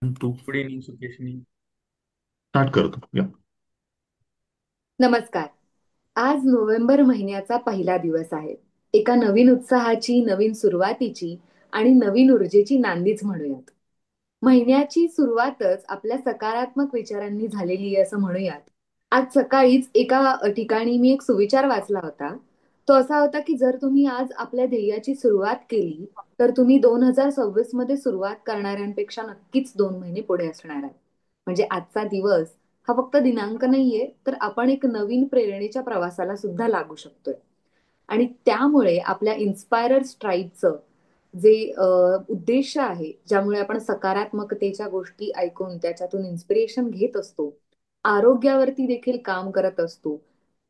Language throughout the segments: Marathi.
तू गुड इव्हनिंग सुकेशनी. स्टार्ट करतो या. नमस्कार. आज नोव्हेंबर महिन्याचा पहिला दिवस आहे. एका नवीन उत्साहाची, नवीन सुरुवातीची आणि नवीन ऊर्जेची नांदीच म्हणूयात. महिन्याची सुरुवातच आपल्या सकारात्मक विचारांनी झालेली आहे असं म्हणूयात. आज सकाळीच एका ठिकाणी मी एक सुविचार वाचला होता. तो असा होता की जर तुम्ही आज आपल्या ध्येयाची सुरुवात केली, तर तुम्ही 2026 मध्ये सुरुवात करणाऱ्यांपेक्षा नक्कीच 2 महिने पुढे असणार आहे. म्हणजे आजचा दिवस हा फक्त दिनांक नाहीये, तर आपण एक नवीन प्रेरणेच्या प्रवासाला सुद्धा लागू शकतोय. आणि त्यामुळे आपल्या इन्स्पायरर स्ट्राईकचं जे उद्देश आहे, ज्यामुळे आपण सकारात्मकतेच्या गोष्टी ऐकून त्याच्यातून इन्स्पिरेशन घेत असतो, आरोग्यावरती देखील काम करत असतो.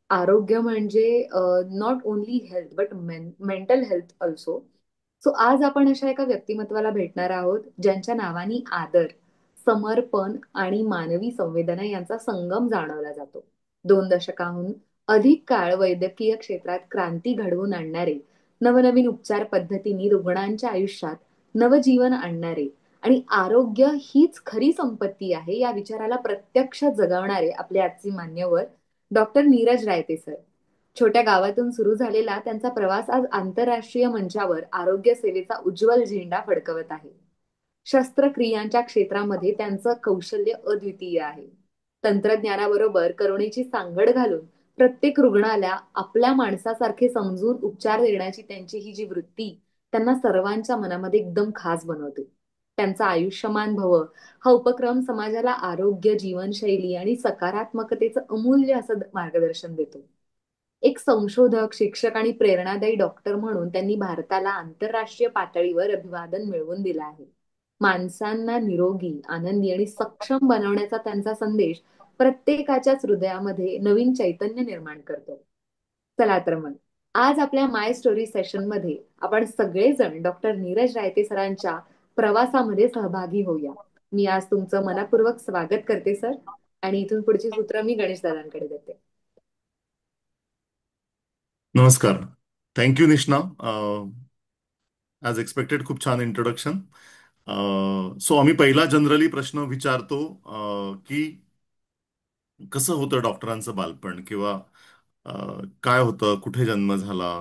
आरोग्य म्हणजे not only health but mental health also. So आज आपण अशा एका व्यक्तिमत्वाला भेटणार आहोत, ज्यांच्या नावानी आदर, समर्पण आणि मानवी संवेदना यांचा संगम जाणवला जातो. 2 दशकाहून अधिक काळ वैद्यकीय क्षेत्रात क्रांती घडवून आणणारे, नवनवीन उपचार पद्धतींनी रुग्णांच्या आयुष्यात नवजीवन आणणारे आणि आरोग्य हीच खरी संपत्ती आहे या विचाराला प्रत्यक्ष जगवणारे आपले आजचे मान्यवर डॉक्टर नीरज रायते सर. छोट्या गावातून सुरू झालेला त्यांचा प्रवास आज आंतरराष्ट्रीय मंचावर आरोग्य सेवेचा उज्ज्वल झेंडा फडकवत आहे. शस्त्रक्रियांच्या क्षेत्रामध्ये त्यांचं कौशल्य अद्वितीय आहे. तंत्रज्ञानाबरोबर करुणेची सांगड घालून प्रत्येक रुग्णाला आपल्या माणसासारखे समजून उपचार देण्याची त्यांची ही जी वृत्ती त्यांना सर्वांच्या मनामध्ये एकदम खास बनवते. त्यांचा आयुष्यमान भव हा उपक्रम समाजाला आरोग्य, जीवनशैली आणि सकारात्मकतेचं अमूल्य असं मार्गदर्शन देतो. एक संशोधक, शिक्षक आणि प्रेरणादायी डॉक्टर म्हणून त्यांनी भारताला आंतरराष्ट्रीय पातळीवर अभिवादन मिळवून दिलं आहे. माणसांना निरोगी, आनंदी आणि सक्षम बनवण्याचा त्यांचा संदेश प्रत्येकाच्याच हृदयामध्ये नवीन चैतन्य निर्माण करतो. चला तर मग आज आपल्या माय स्टोरी सेशन मध्ये आपण सगळेजण डॉक्टर नीरज रायते सरांच्या प्रवासामध्ये सहभागी होऊया. मी आज तुमचं मनपूर्वक स्वागत करते सर, आणि इथून पुढची सूत्र मी गणेश दादांकडे देते. नमस्कार. थँक्यू निष्णा. ॲज एक्सपेक्टेड खूप छान इंट्रोडक्शन. सो आम्ही पहिला जनरली प्रश्न विचारतो की कसं होतं डॉक्टरांचं बालपण, किंवा काय होतं, कुठे जन्म झाला,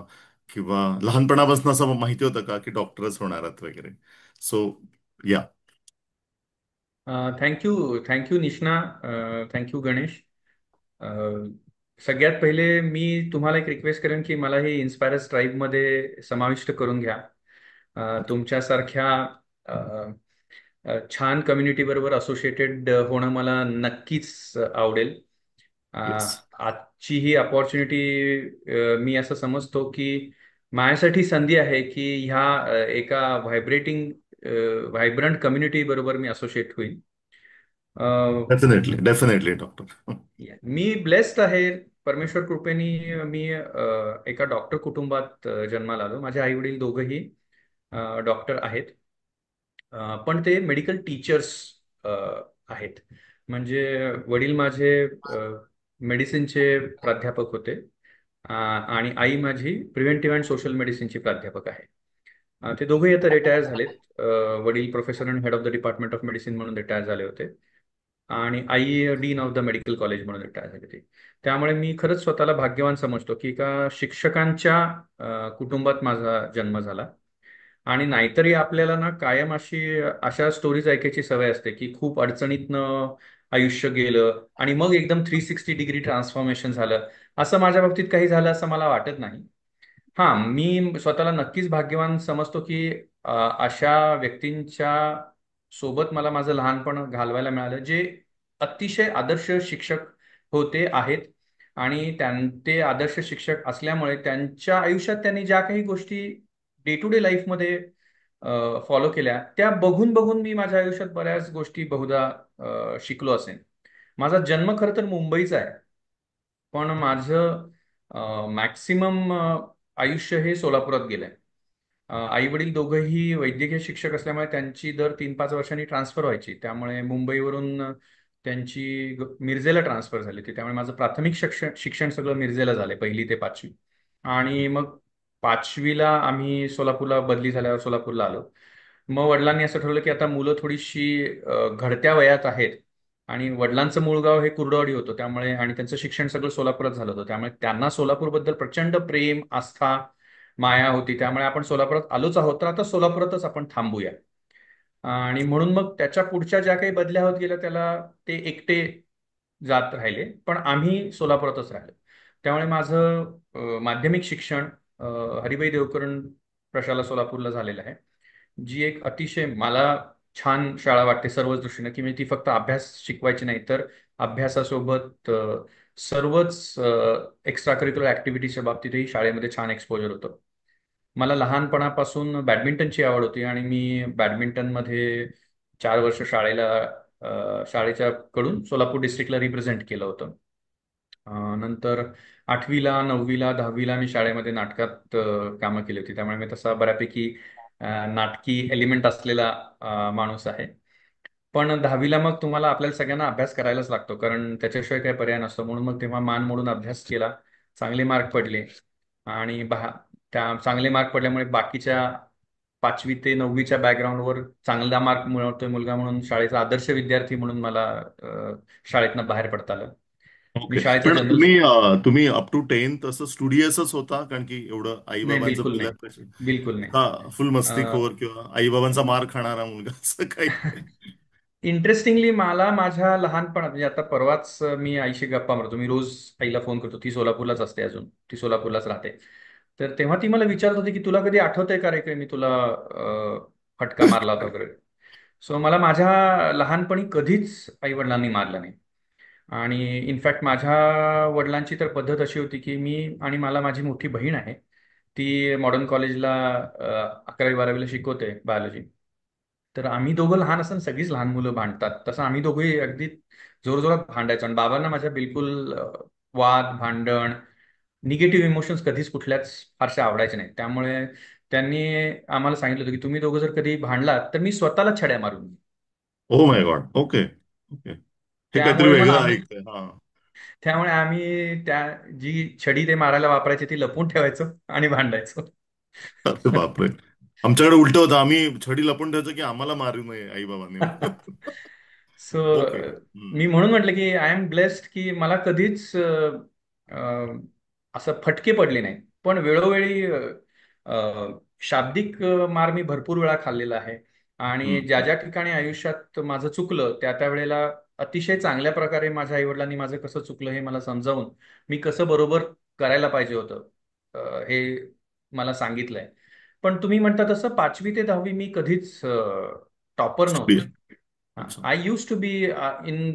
किंवा लहानपणापासून असं माहिती होतं का की डॉक्टरच होणार आहात वगैरे. So yeah. Thank you thank you Nishna. Thank you Ganesh. अ, सगळ्यात पहिले मी तुम्हाला एक रिक्वेस्ट करेन की मला हे इन्स्पायर ट्राईबमध्ये समाविष्ट करून घ्या. तुमच्यासारख्या अ, छान कम्युनिटी बरोबर असोसिएटेड होणं मला नक्कीच आवडेल. अ, येस. आजची ही अपॉर्च्युनिटी मी असं समजतो की माझ्यासाठी संधी आहे की ह्या एका व्हायब्रेटिंग व्हायब्रंट कम्युनिटी बरोबर मी असोसिएट होईल. अ, डेफिनेटली डेफिनेटली डॉक्टर. मी ब्लेस्ड आहे. परमेश्वर कृपेने मी एका डॉक्टर कुटुंबात जन्माला आलो. माझे आई वडील दोघंही डॉक्टर आहेत. पण ते मेडिकल टीचर्स आहेत. म्हणजे वडील माझे मेडिसिनचे प्राध्यापक होते. आणि आई माझी प्रिव्हेंटिव्ह अँड सोशल मेडिसिनची प्राध्यापक आहे. ते दोघंही आता रिटायर झालेत. वडील professor and head of the department of medicine म्हणून रिटायर झाले होते. आणि आई dean of the medical college म्हणून रिटायर झाली होती. त्यामुळे मी खरंच स्वतःला भाग्यवान समजतो की एका शिक्षकांच्या कुटुंबात माझा जन्म झाला. आणि नाहीतरी आपल्याला ना कायम अशा स्टोरीज ऐकायची सवय असते की खूप अडचणीतनं आयुष्य गेलं आणि मग एकदम 360 डिग्री ट्रान्सफॉर्मेशन झालं. असं माझ्या बाबतीत काही झालं असं मला वाटत नाही. हा, मी स्वतःला नक्कीच भाग्यवान समजतो की अशा व्यक्तींच्या सोबत मला माझं लहानपण घालवायला मिळालं, जे अतिशय आदर्श शिक्षक होते आहेत. आणि ते आदर्श शिक्षक असल्यामुळे त्यांच्या आयुष्यात त्यांनी ज्या काही गोष्टी डे टू डे लाईफमध्ये फॉलो केल्या, त्या बघून बघून मी माझ्या आयुष्यात बऱ्याच गोष्टी बहुधा शिकलो असेन. माझा जन्म खरं तर मुंबईचा आहे. पण माझं मॅक्सिमम आयुष्य हे सोलापुरात गेलंय. आई वडील दोघंही वैद्यकीय शिक्षक असल्यामुळे त्यांची दर 3-5 वर्षांनी ट्रान्सफर व्हायची. त्यामुळे मुंबईवरून त्यांची मिरजेला ट्रान्सफर झाली होती. त्यामुळे माझं प्राथमिक शिक्षण शिक्षण सगळं मिरजेला झालंय, 1ली ते 5वी. आणि मग 5वीला आम्ही सोलापूरला बदली झाल्यावर सोलापूरला आलो. मग वडिलांनी असं ठरवलं की आता मुलं थोडीशी घडत्या वयात आहेत आणि वडिलांचं मूळ गाव हे कुर्डवाडी होतं, त्यामुळे आणि त्यांचं शिक्षण सगळं सोलापुरात झालं होतं, त्यामुळे त्यांना सोलापूरबद्दल प्रचंड प्रेम, आस्था, माया होती. त्यामुळे आपण सोलापुरात आलोच आहोत, तर आता सोलापुरातच आपण थांबूया. आणि म्हणून मग त्याच्या पुढच्या ज्या काही बदल्या होत गेल्या त्याला ते एकटे जात राहिले, पण आम्ही सोलापुरातच राहिलो. त्यामुळे माझं माध्यमिक शिक्षण अ, हरिभाई देवकरण प्रशाला सोलापूरला झालेलं आहे, जी एक अतिशय मला छान शाळा वाटते सर्वच दृष्टीने, की मी ती फक्त अभ्यास शिकवायची नाही, तर अभ्यासासोबत सर्वच एक्स्ट्रा करिक्युलर ऍक्टिव्हिटीच्या बाबतीतही शाळेमध्ये छान एक्सपोजर होतं. मला लहानपणापासून बॅडमिंटनची आवड होती आणि मी बॅडमिंटनमध्ये 4 वर्ष शाळेच्या कडून सोलापूर डिस्ट्रिक्टला रिप्रेझेंट केलं होतं. नंतर 8वीला, 9वीला, 10वीला मी शाळेमध्ये नाटकात कामं केली होती, त्यामुळे मी तसा बऱ्यापैकी नाटकी एलिमेंट असलेला माणूस आहे. पण 10वीला मग तुम्हाला आपल्याला सगळ्यांना अभ्यास करायलाच लागतो, कारण त्याच्याशिवाय काही पर्याय नसतो. म्हणून मग तेव्हा मान मोडून अभ्यास केला, चांगले मार्क पडले आणि त्या चांगले मार्क पडल्यामुळे बाकीच्या 5वी ते 9वीच्या बॅकग्राऊंडवर चांगला मार्क मिळवतोय मुलगा म्हणून शाळेचा आदर्श विद्यार्थी म्हणून मला शाळेतनं बाहेर पडता आलं. मी ओके. शाळेचा पण जनरल. तुम्ही अप टू 10th असं स्टुडियसच होता, कारण की एवढं आई नाही, बाबांचं बिलकुल नाही. पहिल्या प्रेशर बिलकुल नाही. का फुल मस्तीखोर किंवा आई बाबांचा मार खाणारा मुलगा असं काही? इंटरेस्टिंगली मला माझ्या लहानपणात, म्हणजे आता परवाच मी आईशी गप्पा मारतो, मी रोज आईला फोन करतो, ती सोलापूरलाच असते, अजून ती सोलापूरलाच राहते. तर तेव्हा ती मला विचारत होती की तुला कधी आठवतंय का रे की मी तुला फटका मारला होता वगैरे. सो मला माझ्या लहानपणी कधीच आई वडिलांनी मारलं नाही. आणि इनफॅक्ट माझ्या वडिलांची तर पद्धत अशी होती की मी आणि मला माझी मोठी बहीण आहे, ती मॉडर्न कॉलेजला 11वी 12वीला शिकवते बायोलॉजी. तर आम्ही दोघं लहान असताना सगळीच लहान मुलं भांडतात, तसं आम्ही दोघंही अगदी जोरजोरात भांडायचो. आणि बाबांना माझ्या बिलकुल वाद, भांडण, निगेटिव्ह इमोशन्स कधीच कुठल्याच फारशा आवडायचे नाही. त्यामुळे त्यांनी आम्हाला सांगितलं होतं की तुम्ही दोघं जर कधी भांडलात तर मी स्वतःला छड्या मारून देईन. Oh my God. Okay. Okay. हे काहीतरी त्यामुळे मग वेगळं आम्ही ऐकतंय. हा. त्यामुळे आम्ही त्या जी छडी ते मारायला वापरायची ती लपून ठेवायचो आणि भांडायचो. अरे बापरे. आमच्याकडे उलट होतं, आम्ही छडी लपून ठेवायचो की आम्हाला मारू नये आई बाबांनी. So okay. मी म्हणून म्हटलं की आय एम ब्लेस्ड की मला कधीच असं फटके पडले नाहीत. पण वेळोवेळी शाब्दिक मार मी भरपूर वेळा खाल्लेला आहे. आणि ज्या ज्या ठिकाणी आयुष्यात माझं चुकलं त्या त्या वेळेला अतिशय चांगल्या प्रकारे माझ्या आईवडिलांनी माझं कसं चुकलं हे मला समजावून मी कसं बरोबर करायला पाहिजे होतं हे मला सांगितलंय. पण तुम्ही म्हणता तसं 5वी ते 10वी मी कधीच टॉपर स्टुडिओ. नव्हतो. अच्छा. I use to be in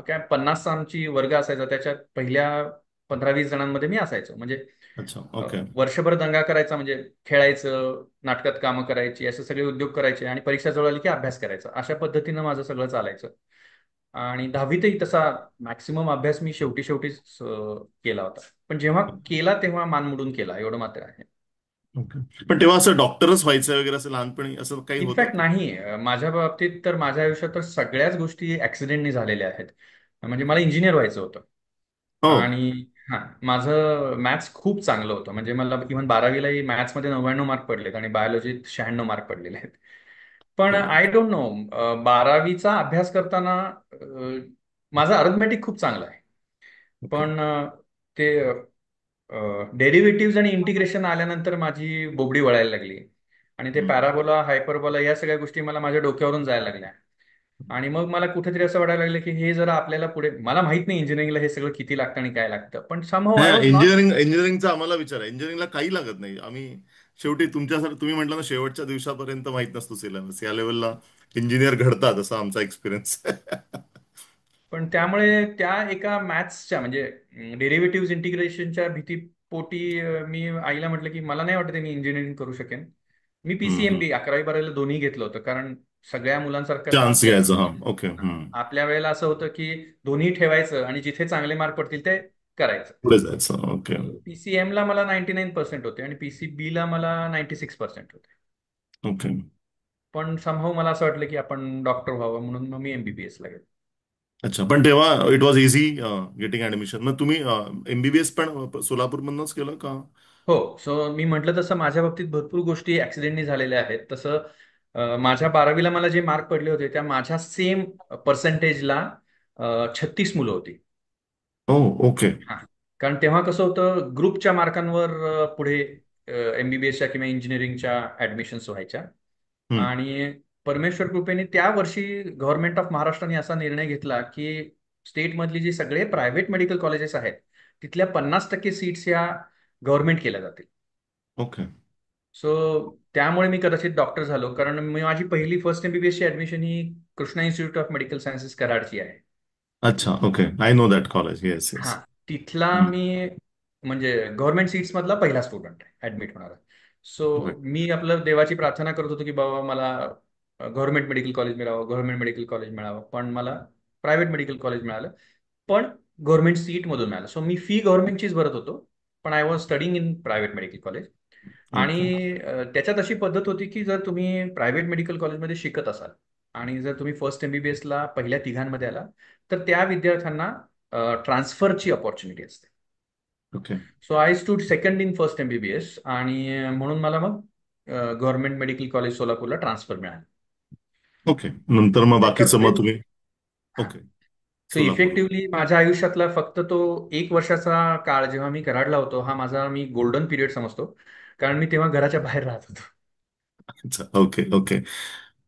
काय 50चा आमची वर्ग असायचा, त्याच्यात पहिल्या 15-20 जणांमध्ये मी असायचो. म्हणजे अच्छा. ओके. वर्षभर दंगा करायचा, म्हणजे खेळायचं, नाटकात कामं करायची, असे सगळे उद्योग करायचे आणि परीक्षा जवळ आली की अभ्यास करायचा, अशा पद्धतीनं माझं सगळं चालायचं. आणि 10वीतही तसा मॅक्सिमम अभ्यास मी शेवटी शेवटीच केला होता. पण जेव्हा केला तेव्हा मान मोडून केला, एवढं मात्र आहे. ओके. पण तेव्हा असं डॉक्टरच व्हायचं वगैरे असं लहानपणी असं काही होतं इनफॅक्ट की? नाही, माझ्या बाबतीत तर माझ्या आयुष्यात तर सगळ्याच गोष्टी ऍक्सिडेंटनी झालेल्या आहेत. म्हणजे मला इंजिनियर व्हायचं होतं. हो. आणि हा, माझं मॅथ्स खूप चांगलं होतं, म्हणजे मला इव्हन 12वीलाही मॅथ्समध्ये 99 मार्क पडलेत आणि बायोलॉजीत 96 मार्क पडलेले आहेत. पण ओके. आय डोंट नो, 12वीचा अभ्यास करताना माझं अरिथमेटिक खूप चांगलं आहे. ओके. पण ते डेरिव्हेटिव्ह आणि इंटिग्रेशन आल्यानंतर माझी बोबडी वळायला लागली आणि ते पॅराबोला, हायपरबोला या सगळ्या गोष्टी मला माझ्या डोक्यावरून जायला लागल्या. आणि मग मला कुठेतरी असं वाटायला लागलं की हे जरा आपल्याला पुढे, मला माहित नाही इंजिनिअरिंगला हे सगळं किती लागतं आणि काय लागतं, पण समहाऊ आय नाही, वॉज नॉट. इंजिनिअरिंगचा आम्हाला विचार आहे. इंजिनिअरिंगला काही लागत नाही. आम्ही शेवटी तुमच्यासारखं तुम्ही म्हटलं ना, शेवटच्या दिवसापर्यंत माहित नसतो सिलेबस, या लेवलला इंजिनियर घडतात असा आमचा एक्सपिरियन्स. पण त्यामुळे त्या एका मॅथ्सच्या म्हणजे डेरिव्हेटिव्ह इंटिग्रेशनच्या भीतीपोटी मी आईला म्हटलं की मला नाही वाटत आहे मी इंजिनिअरिंग करू शकेन. मी पीसीएमबी 11वी 12वीला दोन्ही घेतलं होतं, कारण सगळ्या मुलांसारखं चान्स आपल्या घ्यायचा. हा. ओके. आपल्या वेळेला असं होतं की दोन्ही ठेवायचं आणि जिथे चांगले मार्क पडतील ते करायचं. पुढे जायचं. ओके. पीसीएमला मला 99% होते आणि पीसीबीला मला 96% होते. ओके. पण समहाऊ मला असं वाटलं की आपण डॉक्टर व्हावं, म्हणून मग मी एमबीबीएस ला गेलो. अच्छा. पण तेव्हा it was easy getting admission. मग तुम्ही एमबीबीएस पण सोलापूरमधूनच केलं का? हो. सो मी म्हटलं तसं माझ्या बाबतीत भरपूर गोष्टी ऍक्सिडेंटनी झालेल्या आहेत. तसं माझ्या 12वीला मला जे मार्क पडले होते त्या माझ्या सेम पर्सेंटेजला 36 मुलं होती. ओ, ओके. हा. कारण तेव्हा कसं होतं, ग्रुपच्या मार्कांवर पुढे एमबीबीएसच्या किंवा इंजिनिअरिंगच्या ऍडमिशन्स व्हायच्या. हम्म. आणि परमेश्वर कृपेने त्या वर्षी गव्हर्नमेंट ऑफ महाराष्ट्राने असा निर्णय घेतला की स्टेटमधली जी सगळे प्रायव्हेट मेडिकल कॉलेजेस आहेत तिथल्या 50% सीट्स या गव्हर्नमेंट केल्या जातील. ओके. सो त्यामुळे मी कदाचित डॉक्टर झालो, कारण मी माझी पहिली फर्स्ट एमबीबीएसची ऍडमिशन ही Krishna institute of medical sciences कराडची आहे. अच्छा, okay. I know that college. Yes, हा. येस. तिथला मी म्हणजे गव्हर्नमेंट सीट्स मधला पहिला स्टुडंट आहे ऍडमिट होणारा. सो मी आपलं देवाची प्रार्थना करत होतो की बाबा मला गव्हर्नमेंट मेडिकल कॉलेज मिळावं, गव्हर्नमेंट मेडिकल कॉलेज मिळावं. पण मला प्रायव्हेट मेडिकल कॉलेज मिळालं, पण गव्हर्नमेंट सीट मधून मिळालं. सो मी फी गव्हर्नमेंटचीच भरत होतो, पण I was studying in private medical college. Okay. आणि त्याच्यात अशी पद्धत होती की जर तुम्ही प्रायव्हेट मेडिकल कॉलेजमध्ये शिकत असाल आणि जर तुम्ही फर्स्ट एमबीबीएसला पहिल्या तिघांमध्ये आला तर त्या विद्यार्थ्यांना ट्रान्सफरची अपॉर्च्युनिटी असते. Okay. So I stood second in first MBBS, आणि म्हणून मला मग गव्हर्नमेंट मेडिकल कॉलेज सोलापूरला ट्रान्सफर मिळाला. ओके. नंतर मग त्याच्या बाकीचं पुढे मग तुम्ही. हा. ओके. सो सोलापूर. इफेक्टिव्हली माझ्या आयुष्यातला फक्त तो 1 वर्षाचा काळ जेव्हा मी कराडला होतो हा माझा मी गोल्डन पिरियड समजतो, कारण मी तेव्हा घराच्या बाहेर राहत होतो. अच्छा, ओके, ओके.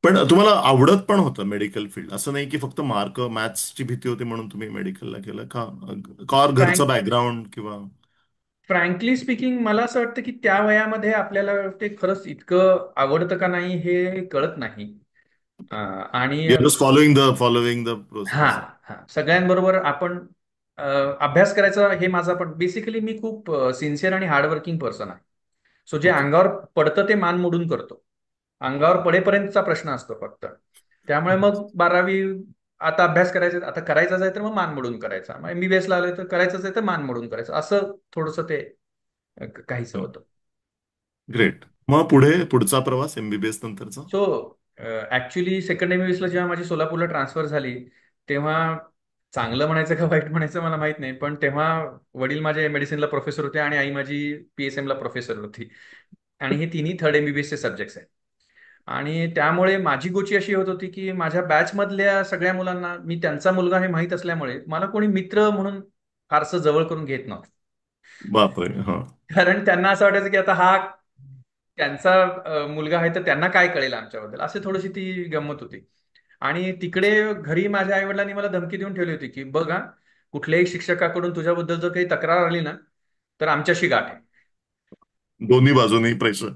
पण तुम्हाला आवडत पण होतं मेडिकल फील्ड, असं नाही की फक्त मार्क मॅथ्सची भीती होती म्हणून तुम्ही मेडिकलला केलं का? का घरचं फ्रँक बॅकग्राऊंड किंवा. फ्रँकली स्पीकिंग मला असं वाटतं की त्या वयामध्ये आपल्याला ते खरंच इतकं आवडतं का नाही हे कळत नाही. आणि you are just following the हा प्रोसेस. हा सगळ्यांबरोबर आपण अभ्यास करायचा हे माझा, पण बेसिकली मी खूप सिन्सिअर आणि हार्डवर्किंग पर्सन आहे. सो जे ओके. अंगावर पडतं ते मान मोडून करतो. अंगावर पडेपर्यंतचा प्रश्न असतो फक्त. त्यामुळे मग 12वी आता अभ्यास करायचा, आता करायचाच आहे तर मग मान मोडून करायचा, मग एमबीबीएस ला आलोय तर करायचंच आहे तर मान मोडून करायचं, असं थोडंसं ते काहीसं होतं. ग्रेट. मग पुढचा प्रवास एमबीबीएस नंतरचा. सो ऍक्च्युली सेकंड एमबीबीएसला जेव्हा माझी सोलापूरला ट्रान्सफर झाली तेव्हा चांगलं म्हणायचं का वाईट म्हणायचं मला माहित नाही, पण तेव्हा वडील माझे मेडिसिनला प्रोफेसर होते आणि आई माझी पीएसएम ला प्रोफेसर होती. आणि हे तिन्ही थर्ड एमबीबीएसचे सब्जेक्ट्स आहेत. आणि त्यामुळे माझी गोची अशी होत होती की माझ्या बॅच मधल्या सगळ्या मुलांना मी त्यांचा मुलगा हे माहीत असल्यामुळे मला कोणी मित्र म्हणून फारसं जवळ करून घेत नव्हतं. बापरे, हा. कारण त्यांना असं वाटायचं की आता हा त्यांचा मुलगा आहे तर त्यांना काय कळेल आमच्याबद्दल, असे थोडीशी ती गंमत होती. आणि तिकडे घरी माझ्या आईवडिलांनी मला धमकी देऊन ठेवली होती की बघा, कुठल्याही शिक्षकाकडून तुझ्याबद्दल जर काही तक्रार आली ना तर आमच्याशी गाठ आहे. दोन्ही बाजूनी प्रेशर.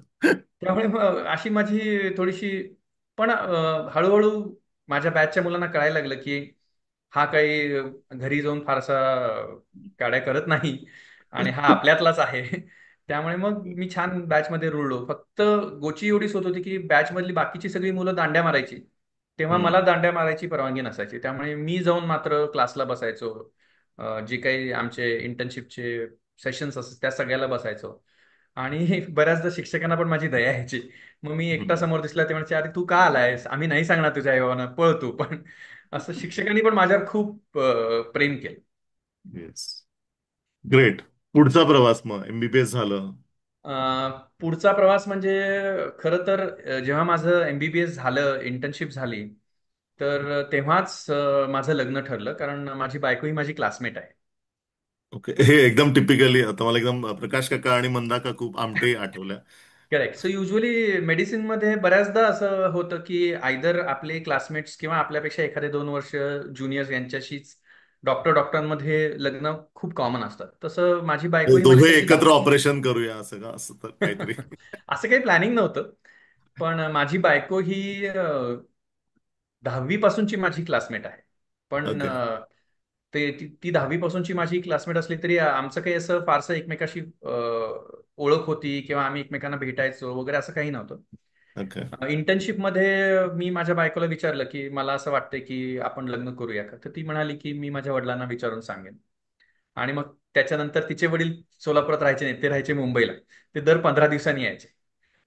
त्यामुळे मग अशी माझी थोडीशी, पण हळूहळू माझ्या बॅचच्या मुलांना कळायला लागलं की हा काही घरी जाऊन फारसा काड्या करत नाही आणि हा आपल्यातलाच आहे. त्यामुळे मग मी छान बॅचमध्ये रुळलो. फक्त गोची एवढीच होत होती की बॅच मधली बाकीची सगळी मुलं दांड्या मारायची, तेव्हा मला हम्म. दांड्या मारायची परवानगी नसायची. त्यामुळे मी जाऊन मात्र क्लासला बसायचो. जे काही आमचे इंटर्नशिपचे सेशन्स असतात त्या सगळ्याला बसायचो. आणि बऱ्याचदा शिक्षकांना पण माझी दया यायची. मग मी एकटा हम्म. समोर दिसला ते म्हणायचे अरे तू का आलायस, आम्ही नाही सांगणार तुझ्या आई पळ तू. पण असं शिक्षकांनी पण माझ्यावर खूप प्रेम केलं. येस. ग्रेट. पुढचा प्रवास मग एमबीबीएस झालं. अ, पुढचा प्रवास म्हणजे खरं तर जेव्हा माझं एमबीबीएस झालं, इंटर्नशिप झाली, तर तेव्हाच माझं लग्न ठरलं, कारण माझी बायको ही माझी क्लासमेट आहे. ओके. हे एकदम टिपिकली आता मला एकदम प्रकाश काका आणि मंदा काकू आमटे आठवल्या. करेक्ट. सो युजली मेडिसिनमध्ये बऱ्याचदा असं होतं की आयदर आपले क्लासमेट्स किंवा आपल्यापेक्षा एखादे 2 वर्ष ज्युनियर्स यांच्याशीच डॉक्टरांमध्ये लग्न खूप कॉमन असतात. तसं माझी बायको ही माझी दोघे तशी एकत्र ऑपरेशन करूया असं का, असं तर काहीतरी. असं काही प्लॅनिंग नव्हतं. पण माझी बायको ही 10वी पासूनची माझी क्लासमेट आहे. पण ओके. ती 10वी पासूनची माझी क्लासमेट असली तरी आमचं काही असं फारसं एकमेकाशी ओळख होती किंवा आम्ही एकमेकांना भेटायचो वगैरे असं काही नव्हतं. ओके. इंटर्नशिपमध्ये मी माझ्या बायकोला विचारलं की मला असं वाटतंय की आपण लग्न करूया का, तर ती म्हणाली की मी माझ्या वडिलांना विचारून सांगेन. आणि मग त्याच्यानंतर तिचे वडील सोलापुरात राहायचे नाही, ते राहायचे मुंबईला. ते दर 15 दिवसांनी यायचे.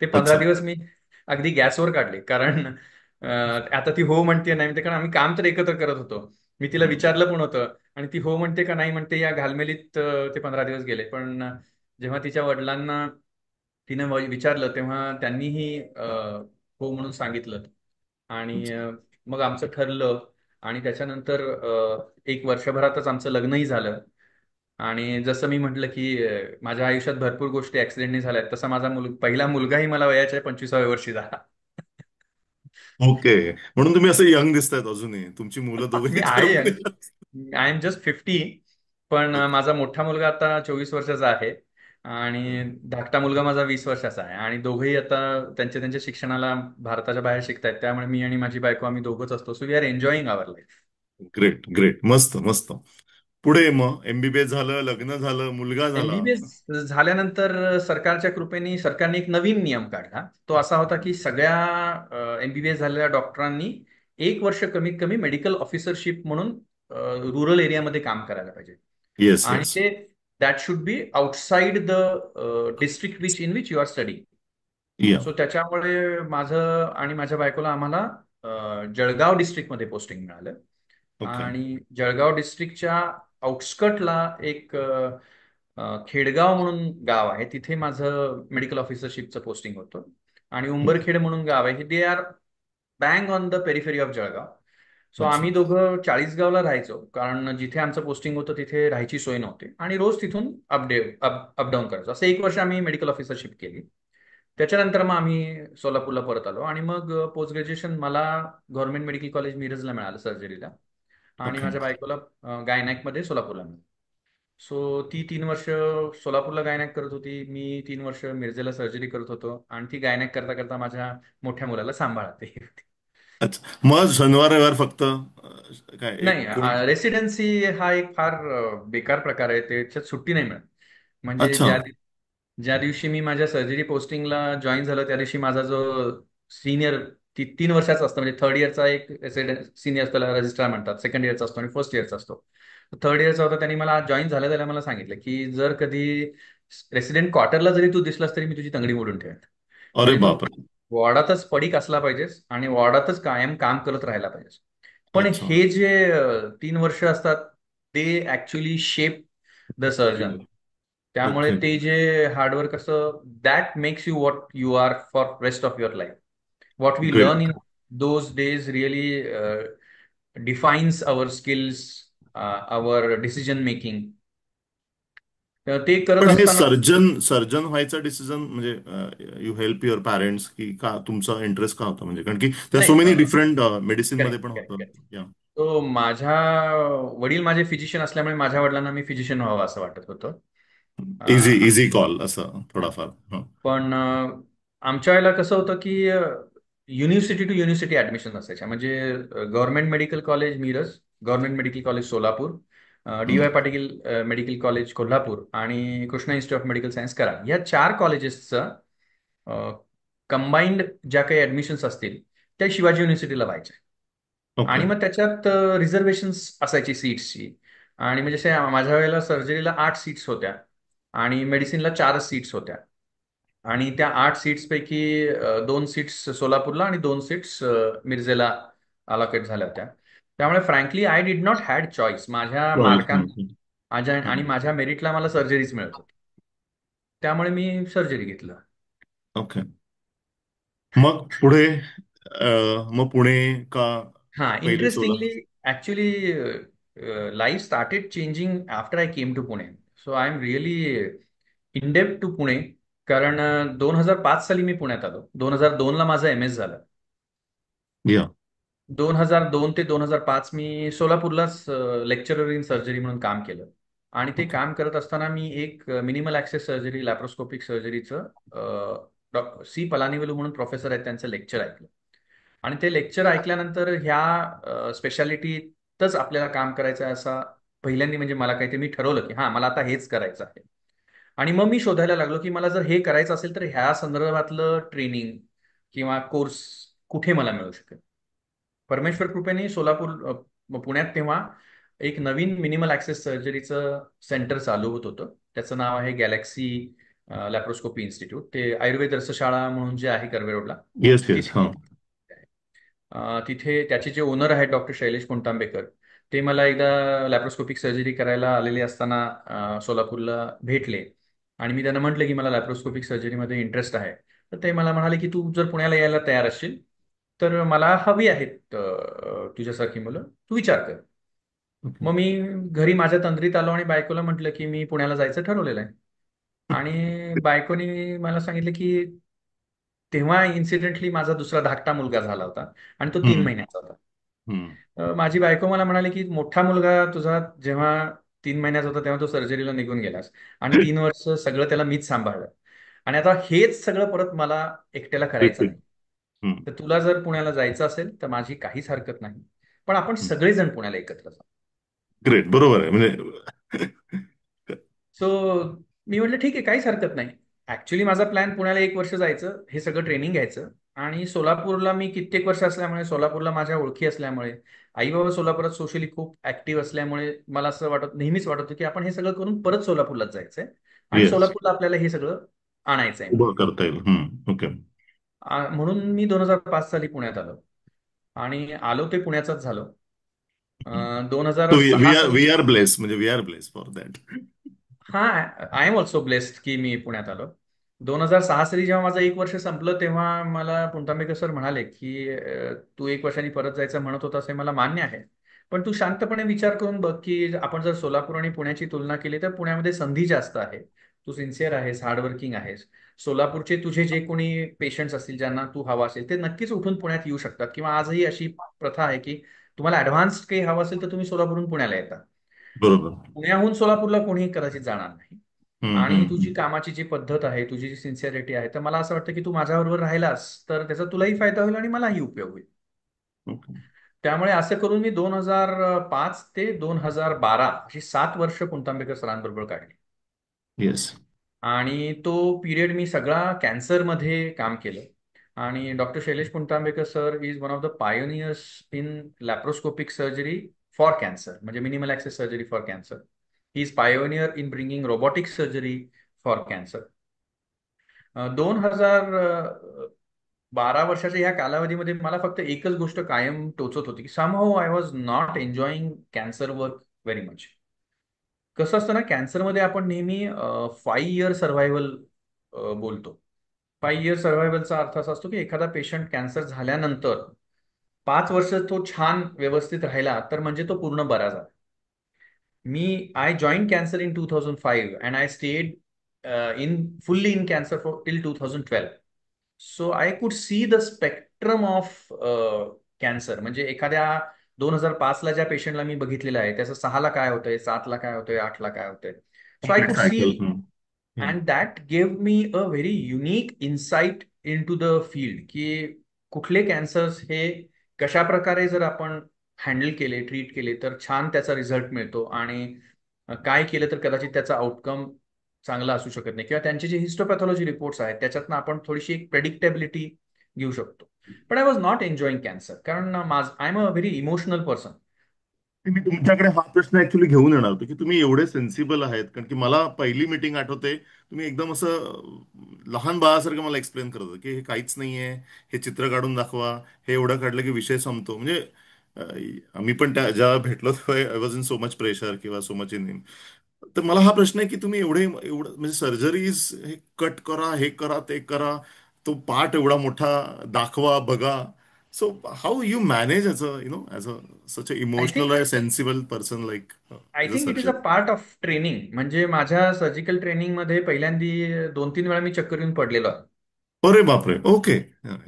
ते 15 दिवस अच्छा. मी अगदी गॅसवर काढले, कारण आता ती हो म्हणते नाही म्हणते, कारण आम्ही काम तर एकत्र करत होतो. मी तिला हम्म. विचारलं पण होतं आणि ती हो म्हणते का नाही म्हणते या घालमेलीत ते 15 दिवस गेले. पण जेव्हा तिच्या वडिलांना तिने विचारलं तेव्हा त्यांनीही हो म्हणून सांगितलं. आणि मग आमचं ठरलं. आणि त्याच्यानंतर 1 वर्षभरातच आमचं लग्नही झालं. आणि जसं मी म्हटलं की माझ्या आयुष्यात भरपूर गोष्टी ऍक्सिडेंटनी झाल्यात, तसा माझा पहिला मुलगाही मला वयाच्या 25व्या वर्षी झाला. ओके. म्हणून तुम्ही असं यंग दिसतायत अजूनही. तुमची मुलं मी दोघेही आहे Germany. Young, I am just 50. पण माझा मोठा मुलगा आता 24 वर्षाचा आहे. आणि धाकटा मुलगा माझा 20 वर्षाचा आहे. आणि दोघेही आता त्यांच्या त्यांच्या शिक्षणाला भारताच्या बाहेर शिकतायत. त्यामुळे मी आणि माझी बायको आम्ही दोघंच असतो. So we are enjoying our life. Great, great. मस्त, मस्त. पुढे मग MBBS झालं, लग्न झालं, मुलगा झाला. एमबीबीएस झाल्यानंतर सरकारच्या कृपेने सरकारने एक नवीन नियम काढला. तो असा होता की सगळ्या एमबीबीएस झालेल्या डॉक्टरांनी 1 वर्ष कमीत कमी मेडिकल ऑफिसरशिप म्हणून रुरल एरियामध्ये काम करायला पाहिजे. येस, आणि येस. ते that should be outside the district in which you are study. Yeah. So त्याच्यामुळे माझं आणि माझ्या बायकोला आम्हाला जळगाव डिस्ट्रिक्टमध्ये पोस्टिंग मिळालं. ओके. आणि जळगाव डिस्ट्रिक्टच्या आउटस्कटला एक खेडगाव म्हणून गाव आहे, तिथे माझं मेडिकल ऑफिसरशिपचं पोस्टिंग होतं. आणि ओके. उंबरखेड म्हणून गाव आहे, they are bang on the periphery of Jalgaon. So अच्छा. आम्ही दोघं चाळीसगावला राहायचो, कारण जिथे आमचं पोस्टिंग होतं तिथे राहायची सोय नव्हती. आणि रोज तिथून अपडाऊन करायचो. असं 1 वर्ष आम्ही मेडिकल ऑफिसरशिप केली. त्याच्यानंतर मग आम्ही सोलापूरला परत आलो. आणि मग पोस्ट ग्रॅज्युएशन मला गव्हर्नमेंट मेडिकल कॉलेज मिरजला मिळालं सर्जरीला. आणि ओके. माझ्या बायकोला गायनॅकमध्ये सोलापूरला मिळालं. सो ती 3 वर्ष सोलापूरला गायनॅक करत होती, मी 3 वर्ष मिरजेला सर्जरी करत होतो. आणि ती गायनॅक करता करता माझ्या मोठ्या मुलाला सांभाळते. अच्छा. मग शनिवार रविवार फक्त काय नाही, कोण? रेसिडेन्सी हा एक फार बेकार प्रकार आहे, त्याच्यात सुट्टी नाही मिळत. म्हणजे अच्छा. ज्या दिवशी मी माझ्या सर्जरी पोस्टिंगला जॉईन झालं, त्या दिवशी माझा जो सिनियर 3 वर्षाचा असतो, म्हणजे थर्ड इयरचा एक रेसिडेंट सिनियर, त्याला रजिस्ट्रार म्हणतात, सेकंड इयरचा असतो आणि फर्स्ट इयरचा असतो. थर्ड इयरचा होता, त्यांनी मला जॉईन झाल्या झाल्या मला सांगितलं की जर कधी रेसिडेंट क्वार्टरला जरी तू दिसलास तरी मी तुझी तंगडी मोडून ठेवेन. अरे म्हणजे तू बापरे. वॉर्डातच पडीक असला पाहिजेस आणि वॉर्डातच कायम काम करत राहायला पाहिजेस. पण अच्छा. हे जे 3 वर्ष असतात, ते ऍक्च्युली शेप द सर्जन. त्यामुळे ओके. ते जे हार्डवर्क असतं, that makes you what you are for rest of your life. What we learn great. In those days really defines our skills, our decision making. ते करत पण हे असताना सर्जन सर्जन व्हायचं डिसिजन म्हणजे यू हेल्प युअर पॅरेंट्स की का तुमचा इंटरेस्ट का होता म्हणजे कारण की त्या सो नाही, मेनी डिफरंट मेडिसिन मध्ये करेक्ट पण करेक्ट होतं. करेक्ट. या. तो माझ्या वडील माझे फिजिशियन असल्यामुळे माझ्या वडिलांना मी फिजिशियन व्हावं असं वाटत होतं. इझी अं, इझी कॉल असं थोडाफार. हं. पण आमच्या वेळेला कसं होतं की युनिव्हर्सिटी टू युनिव्हर्सिटी ऍडमिशन असायच्या. म्हणजे government medical college Miraj, government medical college Solapur, D हं. Y Patil medical college Kolhapur आणि Krishna institute of medical science Karad, या 4 कॉलेजेसचं कंबाईंड ज्या काही ऍडमिशन्स असतील त्या शिवाजी युनिव्हर्सिटीला व्हायच्या. ओके. आणि मग त्याच्यात रिझर्वेशन्स असायची सीट्सची. आणि म्हणजे माझ्या वेळेला सर्जरीला 8 सीट्स होत्या आणि मेडिसिनला 4 सीट्स होत्या. आणि त्या 8 सीट्स पैकी 2 सीट्स सोलापूरला आणि 2 सीट्स मिरजेला अलोकेट झाल्या होत्या. त्यामुळे frankly I did not had choice. माझ्या चॉईस. मार्कांना माझ्या आणि माझ्या मेरिटला मला सर्जरीच मिळत होती. त्यामुळे मी सर्जरी घेतलं. ओके. मग पुढे मग पुणे का हा, पहिले interestingly Solapur? Actually life started changing after I came to Pune. So I am really indebted to Pune. कारण 2005 साली मी पुण्यात आलो. 2002ला माझं MS झालं. या. 2002 ते 2005 मी सोलापूरलाच लेक्चरर इन सर्जरी म्हणून काम केलं. आणि ते ओके. काम करत असताना मी एक मिनिमल ऍक्सेस सर्जरी, लॅप्रोस्कोपिक सर्जरीचं C. पलानीवेलू म्हणून प्रोफेसर आहेत, त्यांचं लेक्चर ऐकलं. आणि ते लेक्चर ऐकल्यानंतर ह्या स्पेशालिटीतच आपल्याला काम करायचं आहे असा पहिल्यांदा म्हणजे मला काही ते मी ठरवलं की मला आता हेच करायचं आहे. आणि मग मी शोधायला लागलो की मला जर हे करायचं असेल तर ह्या संदर्भातलं ट्रेनिंग किंवा कोर्स कुठे मला मिळू शकेल. परमेश्वर कृपेने पुण्यात तेव्हा एक नवीन मिनिमल ऍक्सेस सर्जरीचं सेंटर चालू होत होतं. त्याचं नाव आहे गॅलेक्सी लॅप्रोस्कोपी इन्स्टिट्यूट. ते आयुर्वेद रसशाळा म्हणून जे आहे कर्वे रोडला येस, येस. तिथे. हां. तिथे त्याचे जे ओनर आहेत डॉक्टर शैलेश पुणतांबेकर, ते मला एकदा लॅप्रोस्कोपिक सर्जरी करायला आलेले असताना सोलापूरला भेटले. आणि मी त्यांना म्हटलं की मला लॅप्रोस्कोपिक सर्जरीमध्ये इंटरेस्ट आहे. तर ते मला म्हणाले की तू जर पुण्याला यायला तयार असशील तर मला हवी आहेत तुझ्यासारखी मुलं, तू विचार कर. ओके. मग मी घरी माझ्या तंद्रीत आलो आणि बायकोला म्हटलं की मी पुण्याला जायचं ठरवलेलं आहे. आणि बायकोनी मला सांगितलं की तेव्हा इन्सिडेंटली माझा दुसरा धाकटा मुलगा झाला होता आणि तो 3 महिन्याचा होता. हम्म. माझी बायको मला म्हणाली की मोठा मुलगा तुझा जेव्हा 3 महिन्याचा होता तेव्हा तो सर्जरीला निघून गेलास आणि 3 वर्ष सगळं त्याला मीच सांभाळलं आणि आता हेच सगळं परत मला एकट्याला करायचं रिपीट. नाही. तर तुला जर पुण्याला जायचं असेल तर माझी काहीच हरकत नाही, पण आपण सगळेजण पुण्याला एकत्र जाऊ. ग्रेट, बरोबर आहे म्हणजे. सो मी म्हटलं ठीक आहे, काहीच हरकत नाही. ऍक्च्युली माझा प्लॅन पुण्याला 1 वर्ष जायचं, हे सगळं ट्रेनिंग घ्यायचं आणि सोलापूरला मी कित्येक वर्ष असल्यामुळे, सोलापूरला माझ्या ओळखी असल्यामुळे, आई बाबा सोलापुरात सोशली खूप ऍक्टिव्ह असल्यामुळे मला असं नेहमीच वाटत होतं की आपण हे सगळं करून परत सोलापूरलाच जायचंय आणि येस. सोलापूरला आपल्याला हे सगळं आणायचंय म्हणून. उभं करता येईल. ओके. म्हणून मी 2005 साली पुण्यात आलो आणि आलो ते पुण्याचाच झालो. दोन हजार तो सहा वी साली आर ब्लेस, म्हणजे we are bless for that. हा, आय एम ऑल्सो ब्लेस्ड की मी पुण्यात आलो. 2006 साली जेव्हा माझं 1 वर्ष संपलं तेव्हा मला पुणतांबेकर सर म्हणाले की तू 1 वर्षांनी परत जायचं म्हणत होतास हे मला मान्य आहे, पण तू शांतपणे विचार करून बघ की आपण जर सोलापूर आणि पुण्याची तुलना केली तर पुण्यामध्ये संधी जास्त आहे. तू सिन्सिअर आहेस, हार्डवर्किंग आहेस. सोलापूरचे तुझे जे कोणी पेशंट्स असतील ज्यांना तू हवा असेल ते नक्कीच उठून पुण्यात येऊ शकतात, किंवा आजही अशी प्रथा आहे की तुम्हाला ऍडव्हान्स काही हवं असेल तर तुम्ही सोलापूरहून पुण्याला येता. बरोबर. पुण्याहून सोलापूरला कोणीही कदाचित जाणार नाही. आणि तुझी हम्म. कामाची जी पद्धत आहे, तुझी जी सिन्सिअरिटी आहे, तर मला असं वाटतं की तू माझ्याबरोबर राहिलास तर त्याचा तुलाही फायदा होईल आणि मलाही उपयोग होईल. ओके. त्यामुळे असं करून मी 2005 ते 2012 अशी 7 वर्ष पुणतांबेकर सरांबरोबर काढली. येस. आणि तो पिरियड मी सगळा कॅन्सरमध्ये काम केलं. आणि doctor Shailesh Puntambekar sir is one of the pioneers in laparoscopic surgery for cancer, म्हणजे minimal access surgery for cancer. He is pioneer in bringing robotic surgery for cancer. 2012 वर्षाच्या ह्या कालावधीमध्ये मला फक्त एकच गोष्ट कायम टोचत होती की somehow I was not enjoying cancer work very much. कसं असतं ना, कॅन्सरमध्ये आपण नेहमी 5 इयर सर्व्हायव्हल बोलतो. 5 इयर सर्व्हायव्हलचा अर्थ असा असतो की एखादा पेशंट कॅन्सर झाल्यानंतर 5 वर्ष तो छान व्यवस्थित राहिला तर म्हणजे तो पूर्ण बरा झाला. I joined cancer in 2005 and I stayed in fully in cancer for till 2012. So I could see the spectrum of cancer. म्हणजे एखाद्या 2005 ला ज्या पेशंटला मी बघितलेलं आहे त्याचं 6 ला काय होतंय, 7 ला काय होतंय, 8 ला काय होतंय. So I could see. Cycle. And that gave me a very unique insight into the field की कुठले कॅन्सर्स हे कशा प्रकारे जर आपण हँडल केले, ट्रीट केले तर छान त्याचा रिझल्ट मिळतो आणि काय केलं तर कदाचित त्याचा आउटकम चांगला असू शकत नाही, किंवा त्यांचे जे हिस्टोपॅथॉलॉजी रिपोर्ट्स आहेत त्याच्यातनं आपण थोडीशी एक प्रेडिक्टेबिलिटी घेऊ शकतो. पण I was not enjoying cancer, कारण I am a very emotional person. मी तुमच्याकडे हा प्रश्न ऍक्च्युली घेऊन येणार होतो की तुम्ही एवढे सेन्सिबल आहेत, कारण की मला पहिली मीटिंग आठवते, तुम्ही एकदम असं लहान बाळासारखं मला एक्सप्लेन करत होतं की हे काहीच नाहीये, हे चित्र काढून दाखवा, हे एवढं काढलं की विषय संपतो. म्हणजे आम्ही पण त्या ज्या भेटलो I was in so much pressure किंवा सो मच इन. तर मला हा प्रश्न आहे की तुम्ही एवढं म्हणजे सर्जरीज, हे कट करा, हे करा, ते करा, तो पार्ट एवढा मोठा दाखवा, बघा. So how you manage as a such a I emotional think or sensible person like I as a think it is a surgeon? Part of training. म्हणजे माझ्या सर्जिकल ट्रेनिंगमध्ये पहिल्यांदी 2-3 वेळा मी चक्कर येऊन पडलेलो आहे. अरे बापरे. Okay.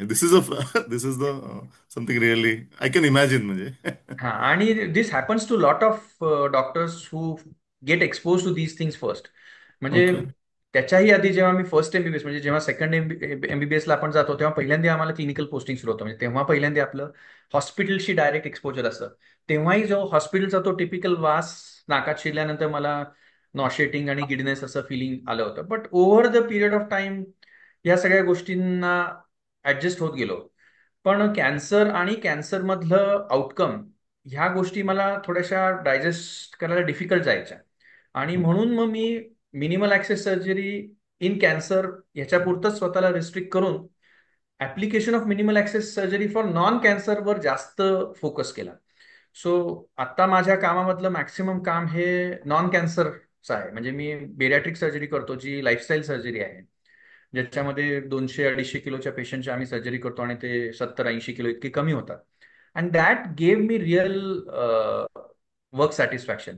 This is a this is the something really I can imagine म्हणजे. हा, आणि this happens to lot of doctors who get expose to these things first. म्हणजे ओके. त्याच्याही आधी जेव्हा मी फर्स्ट एमबीबीएस, म्हणजे जेव्हा सेकंड एमबीबीएस ला आपण जातो तेव्हा पहिल्यांदा आम्हाला क्लिनिकल पोस्टिंग सुरू होतं. म्हणजे तेव्हा पहिल्यांदा आपलं हॉस्पिटलशी डायरेक्ट एक्सपोजर असतं. तेव्हाही जो हॉस्पिटलचा तो टिपिकल वास नाकात शिरल्यानंतर मला नॉशेटिंग आणि गिडनेस असं फिलिंग आलं होतं. But over the period of time या सगळ्या गोष्टींना ऍडजस्ट होत गेलो. पण कॅन्सर आणि कॅन्सरमधलं आउटकम ह्या गोष्टी मला थोड्याशा डायजेस्ट करायला डिफिकल्ट जायच्या. आणि म्हणून मग मी minimal access surgery in cancer ह्याच्यापुरतंच स्वतःला रिस्ट्रिक्ट करून application of minimal access surgery for non कॅन्सरवर जास्त फोकस केला. सो आता माझ्या कामामधलं मॅक्सिमम काम हे नॉन कॅन्सरचं आहे. म्हणजे मी बेरियाट्रिक सर्जरी करतो जी लाईफस्टाईल सर्जरी आहे. ज्याच्यामध्ये 200-250 किलोच्या पेशंटची आम्ही सर्जरी करतो आणि ते 70-80 किलो इतके कमी होतात. And that gave me real work satisfaction.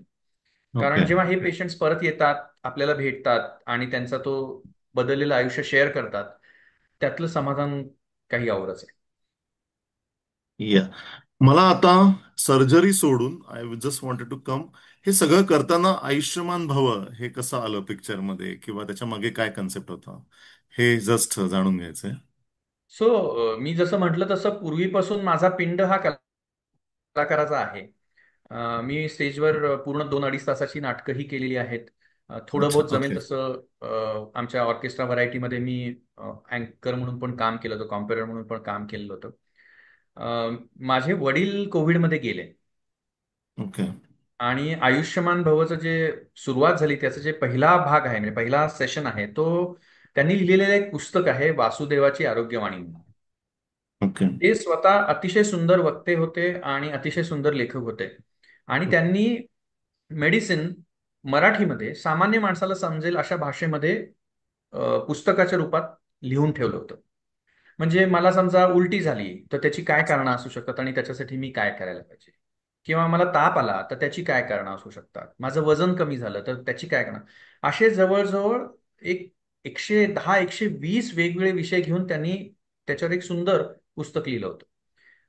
Okay. कारण जेव्हा हे पेशंट्स परत येतात, आपल्याला भेटतात आणि त्यांचा तो बदललेलं आयुष्य शेअर करतात, त्यातलं समाधान काही औरच आहे. या मला आता सर्जरी सोडून I just wanted to come, हे सगळं करताना आयुष्यमान भव हे कसं आलं पिक्चर मध्ये, किंवा त्याच्या मागे काय कन्सेप्ट होता, हे जस्ट जाणून घ्यायचंय. सो मी जसं म्हटलं तसं पूर्वीपासून माझा पिंड हा कलाकाराचा आहे. मी स्टेजवर पूर्ण 2-2.5 तासाची नाटकंही केलेली आहेत. थोडं अच्छा, बहुत जमेल ओके. तसं आमच्या ऑर्केस्ट्रा व्हरायटीमध्ये मी अँकर म्हणून पण काम केलं होतं, कॉम्पेरर म्हणून पण काम केलेलं होतं. माझे वडील कोविडमध्ये गेले ओके. आणि आयुष्यमान भवचं जे सुरुवात झाली त्याचा जे पहिला भाग आहे म्हणजे पहिला सेशन आहे तो त्यांनी लिहिलेलं एक पुस्तक आहे, वासुदेवाची आरोग्यवाणी. ओके. ते स्वतः अतिशय सुंदर वक्ते होते आणि अतिशय सुंदर लेखक होते. आणि त्यांनी मेडिसिन मराठीमध्ये सामान्य माणसाला समजेल अशा भाषेमध्ये पुस्तकाच्या रूपात लिहून ठेवलं होतं. म्हणजे मला समजा उलटी झाली तर त्याची काय कारणं असू शकतात आणि त्याच्यासाठी मी काय करायला पाहिजे, किंवा मला ताप आला तर त्याची काय कारणं असू शकतात, माझं वजन कमी झालं तर त्याची काय कारणं, असे जवळजवळ एक 110-120 वेगवेगळे विषय घेऊन त्यांनी त्याच्यावर एक सुंदर पुस्तक लिहिलं होतं.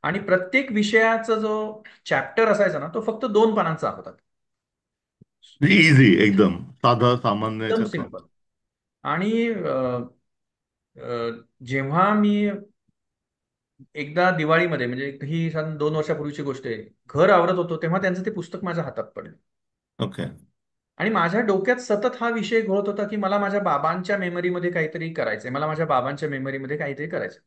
आणि प्रत्येक विषयाचा जो चॅप्टर असायचा ना तो फक्त 2 पानांचा होता. इझी एकदम, साधा सामान्य एकदम याच्यातनं. सिंपल. आणि जेव्हा मी एकदा दिवाळीमध्ये, म्हणजे ही 2 वर्षापूर्वीची गोष्ट आहे, घर आवरत होतो तेव्हा त्यांचं ते पुस्तक माझ्या हातात पडलं. ओके. आणि माझ्या डोक्यात सतत हा विषय घोळत होता की मला माझ्या बाबांच्या मेमरीमध्ये काहीतरी करायचंय, मला माझ्या बाबांच्या मेमरीमध्ये काहीतरी करायचं.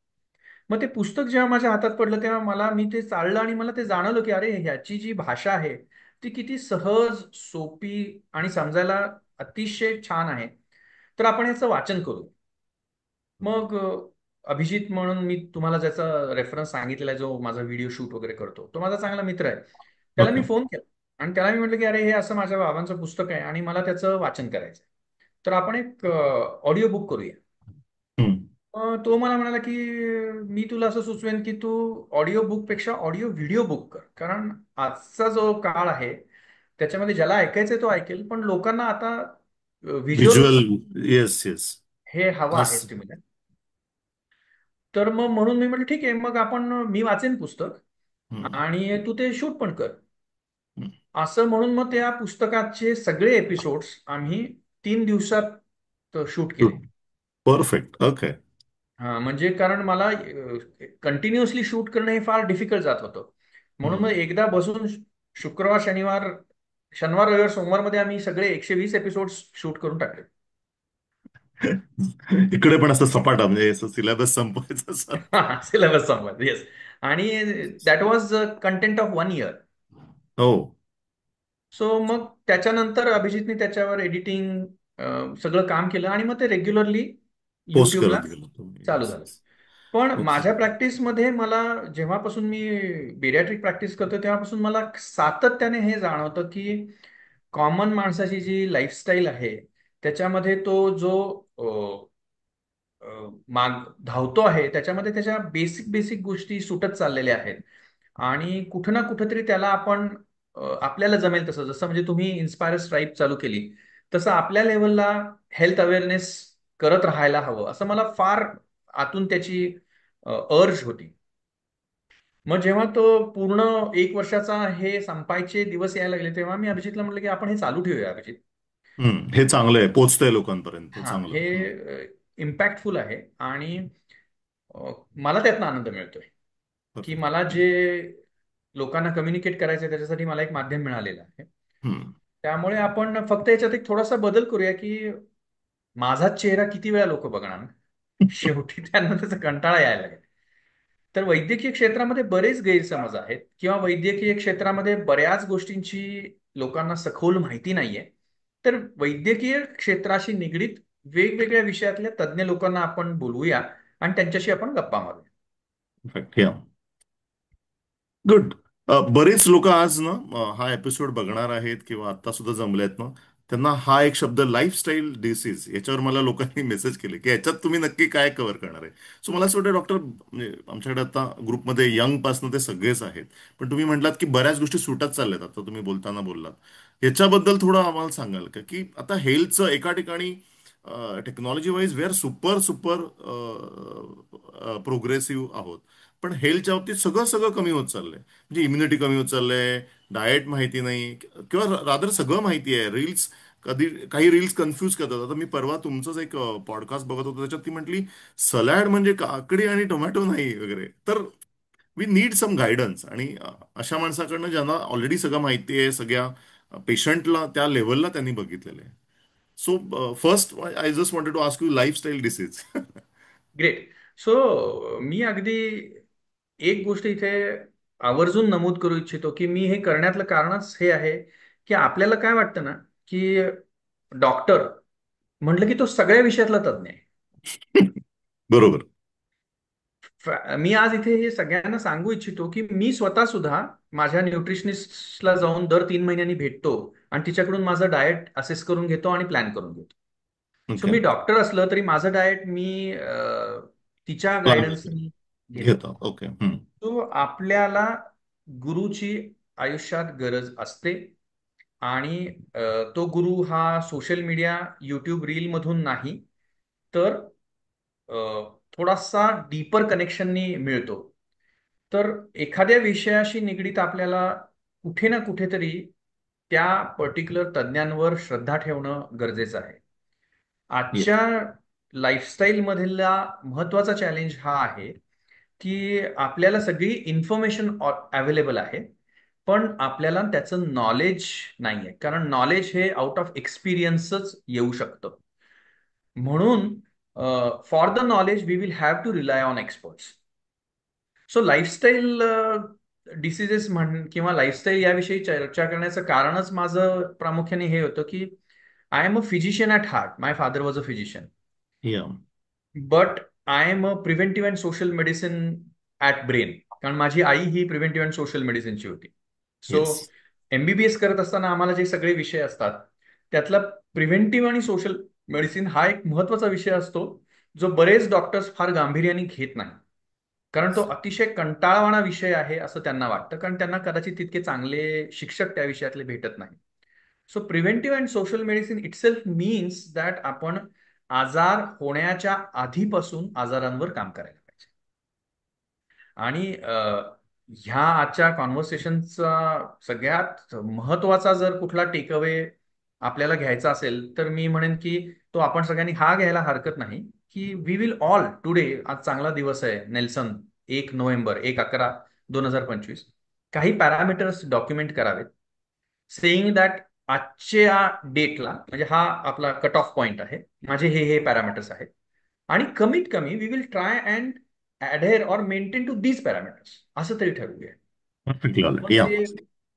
मग ते पुस्तक जेव्हा माझ्या हातात पडलं तेव्हा मी ते चाळलं आणि मला ते जाणवलं की अरे ह्याची जी भाषा आहे ती किती सहज, सोपी आणि समजायला अतिशय छान आहे. तर आपण याचं वाचन करू. मग अभिजित म्हणून मी तुम्हाला ज्याचा रेफरन्स सांगितलेला आहे, जो माझा व्हिडिओ शूट वगैरे करतो, तो माझा चांगला मित्र आहे. त्याला मी ओके. फोन केला आणि त्याला मी म्हटलं की अरे हे असं माझ्या बाबांचं पुस्तक आहे आणि मला त्याचं वाचन करायचं आहे. तर आपण एक ऑडिओ बुक करूया. हम्म. तो मला म्हणाला की मी तुला असं सुचवेन की तू ऑडिओ बुक पेक्षा ऑडिओ व्हिडिओ बुक कर, कारण आजचा जो काळ आहे त्याच्यामध्ये ज्याला ऐकायचंय तो ऐकेल, पण लोकांना आता व्हिज्युअल व्हिज्युअल. Yes, yes. हे हवं आहे, अस. स्टिम्युलंट. तर मग म्हणून मी म्हटलं ठीक आहे, मग मी वाचेन पुस्तक हम्म. आणि तू ते शूट पण कर. असं म्हणून मग त्या पुस्तकाचे सगळे एपिसोड्स आम्ही 3 दिवसात शूट केले. परफेक्ट. ओके. हा, म्हणजे कारण मला कंटिन्युअसली शूट करणं हे फार डिफिकल्ट जात होतं. म्हणून मग एकदा बसून शुक्रवार, शनिवार, शनिवार, रविवार, सोमवार मध्ये आम्ही सगळे 120 एपिसोड शूट करून टाकले. इकडे पण असं सपाटा, म्हणजे असं सिलेबस संपवायचं असं. सिलेबस संपला, येस. आणि that was content of 1 year. हो. सो मग त्याच्यानंतर अभिजितने त्याच्यावर एडिटिंग सगळं काम केलं आणि मग ते रेग्युलरली पोस्ट युट्यूबला करत गेलो तुम्ही. चालू येस, झालं. येस. पण खूप माझ्या सुंदर. प्रॅक्टिसमध्ये मला जेव्हापासून मी बेरियाट्रिक प्रॅक्टिस करतो तेव्हापासून मला सातत्याने हे जाणवतं की कॉमन माणसाची जी लाईफस्टाईल आहे त्याच्यामध्ये तो जो माग धावतो आहे त्याच्यामध्ये त्याच्या बेसिक बेसिक गोष्टी सुटत चाललेल्या आहेत. आणि कुठं ना कुठंतरी त्याला आपण आपल्याला जमेल तसं, जसं म्हणजे तुम्ही इन्स्पायर स्ट्राईप चालू केली तसं आपल्या लेवलला हेल्थ अवेअरनेस करत राहायला हवं, असं मला फार आतून त्याची अर्ज होती. मग जेव्हा तो पूर्ण 1 वर्षाचा हे संपायचे दिवस यायला लागले तेव्हा मी अभिजितला म्हटलं की आपण हे चालू ठेवूया अभिजित. हे चांगलं आहे, पोचतंय लोकांपर्यंत, हा, चांगलं. हे इम्पॅक्टफुल आहे आणि मला त्यातनं आनंद मिळतोय की परफेक्ट. मला जे लोकांना कम्युनिकेट करायचं आहे त्याच्यासाठी मला एक माध्यम मिळालेलं आहे. त्यामुळे आपण फक्त याच्यात एक थोडासा बदल करूया की माझाच चेहरा किती वेळा लोक बघणार. शेवटी त्यांना त्याचा कंटाळा यायला लागेल. तर वैद्यकीय क्षेत्रामध्ये बरेच गैरसमज आहेत किंवा वैद्यकीय क्षेत्रामध्ये बऱ्याच गोष्टींची लोकांना सखोल माहिती नाहीये. तर वैद्यकीय क्षेत्राशी निगडीत वेगवेगळ्या विषयातल्या तज्ज्ञ लोकांना आपण बोलवूया आणि त्यांच्याशी आपण गप्पा मारूया. परफेक्ट. या. गुड. बरेच लोक आज ना हा एपिसोड बघणार आहेत किंवा आता सुद्धा जमले आहेत ना, त्यांना हा एक शब्द लाईफस्टाईल डिसीज याच्यावर मला लोकांनी मेसेज केले की याच्यात तुम्ही नक्की काय कव्हर करणार आहे. सो मला असं वाटतं डॉक्टर, म्हणजे आमच्याकडे आता ग्रुपमध्ये यंग पासून ते सगळेच आहेत, पण तुम्ही म्हटलात की बऱ्याच गोष्टी सुटत चालल्यात, आता तुम्ही बोलताना बोललात याच्याबद्दल थोडं आम्हाला सांगाल का, की आता हेल्थचं एका ठिकाणी technology wise we are super super progressive आहोत, पण हेल्थच्या बाबतीत सगळं सगळं कमी होत चाललंय. म्हणजे इम्युनिटी कमी होत चाललंय, डाएट माहिती नाही, किंवा रादर सगळं माहिती आहे. रील्स, कधी काही रील्स कन्फ्यूज करतात. आता मी परवा तुमचंच एक पॉडकास्ट बघत होतो, त्याच्यात ती म्हटली सलॅड म्हणजे काकडी आणि टोमॅटो नाही वगैरे. तर वी नीड सम गायडन्स. आणि अशा माणसाकडनं ज्यांना ऑलरेडी सगळं माहिती आहे, सगळ्या पेशंटला त्या लेवलला त्यांनी बघितलेलं आहे. So first I just wanted to ask you lifestyle disease. Great. So मी अगदी एक गोष्ट इथे आवर्जून नमूद करू इच्छितो, की मी हे करण्यातलं कारणच हे आहे, की आपल्याला काय वाटतं ना, की डॉक्टर म्हटलं की तो सगळ्या विषयातला तज्ञ आहे. बरोबर. मी आज इथे हे सगळ्यांना सांगू इच्छितो, की मी स्वतः सुद्धा माझ्या न्यूट्रिशनिस्टला जाऊन दर 3 महिन्यांनी भेटतो आणि तिच्याकडून माझं डाएट असेस करून घेतो आणि प्लॅन करून घेतो. So okay. मी डॉक्टर असलं तरी माझं डाएट मी तिच्या प्लॅन गायडन्सनी घेतो. घेतो. ओके. तो आपल्याला गुरुची आयुष्यात गरज असते. आणि तो गुरु हा सोशल मीडिया, युट्यूब रील मधून नाही, तर अ, थोडासा डीपर कनेक्शननी मिळतो. तर एखाद्या विषयाशी निगडीत आपल्याला कुठे ना कुठेतरी त्या पर्टिक्युलर तज्ञांवर श्रद्धा ठेवणं गरजेचं आहे. आजच्या येस. लाईफस्टाईल मधला महत्वाचा चॅलेंज हा आहे, की आपल्याला सगळी इन्फॉर्मेशन अवेलेबल आहे, पण आपल्याला त्याचं नॉलेज नाहीये. कारण नॉलेज हे आउट ऑफ एक्सपिरियन्सच येऊ शकतं. म्हणून for the knowledge we will have to rely on experts. So lifestyle diseases म्हण किंवा लाईफस्टाईल याविषयी चर्चा करण्याचं कारणच माझं प्रामुख्याने हे होतं, की I am a physician at heart. My father was a physician. Yeah. But I am a preventive and social medicine at brain. कारण माझी आई ही प्रिव्हेंटिव्ह अँड सोशल मेडिसिनची होती. So yes. एमबीबीएस करत असताना आम्हाला जे सगळे विषय असतात, त्यातला प्रिव्हेंटिव्ह आणि सोशल मेडिसिन हा एक महत्वाचा विषय असतो, जो बरेच डॉक्टर्स फार गांभीर्याने घेत नाही. कारण तो अतिशय कंटाळवाणा विषय आहे असं त्यांना वाटतं, कारण त्यांना कदाचित तितके चांगले शिक्षक त्या विषयातले भेटत नाही. So preventive and social medicine itself means that आपण आजार होण्याच्या आधीपासून आजारांवर काम करायला पाहिजे. आणि ह्या आजच्या कॉन्व्हर्सेशनचा सगळ्यात महत्वाचा जर कुठला टेकअवे आपल्याला घ्यायचा असेल, तर मी म्हणेन की तो आपण सगळ्यांनी हा घ्यायला हरकत नाही, की वी विल ऑल टुडे, आज चांगला दिवस आहे नेल्सन, 1 नोव्हेंबर, 1/11/2025, काही पॅरामीटर्स डॉक्युमेंट करावेत, सेईंग दॅट आजच्या डेटला, म्हणजे हा आपला कट ऑफ पॉइंट आहे, माझे हे पॅरामीटर्स आहेत, आणि कमीत कमी we will try and adhere or maintain to these parameters, असं तरी ठरवूया. परफेक्ट. मग या. ते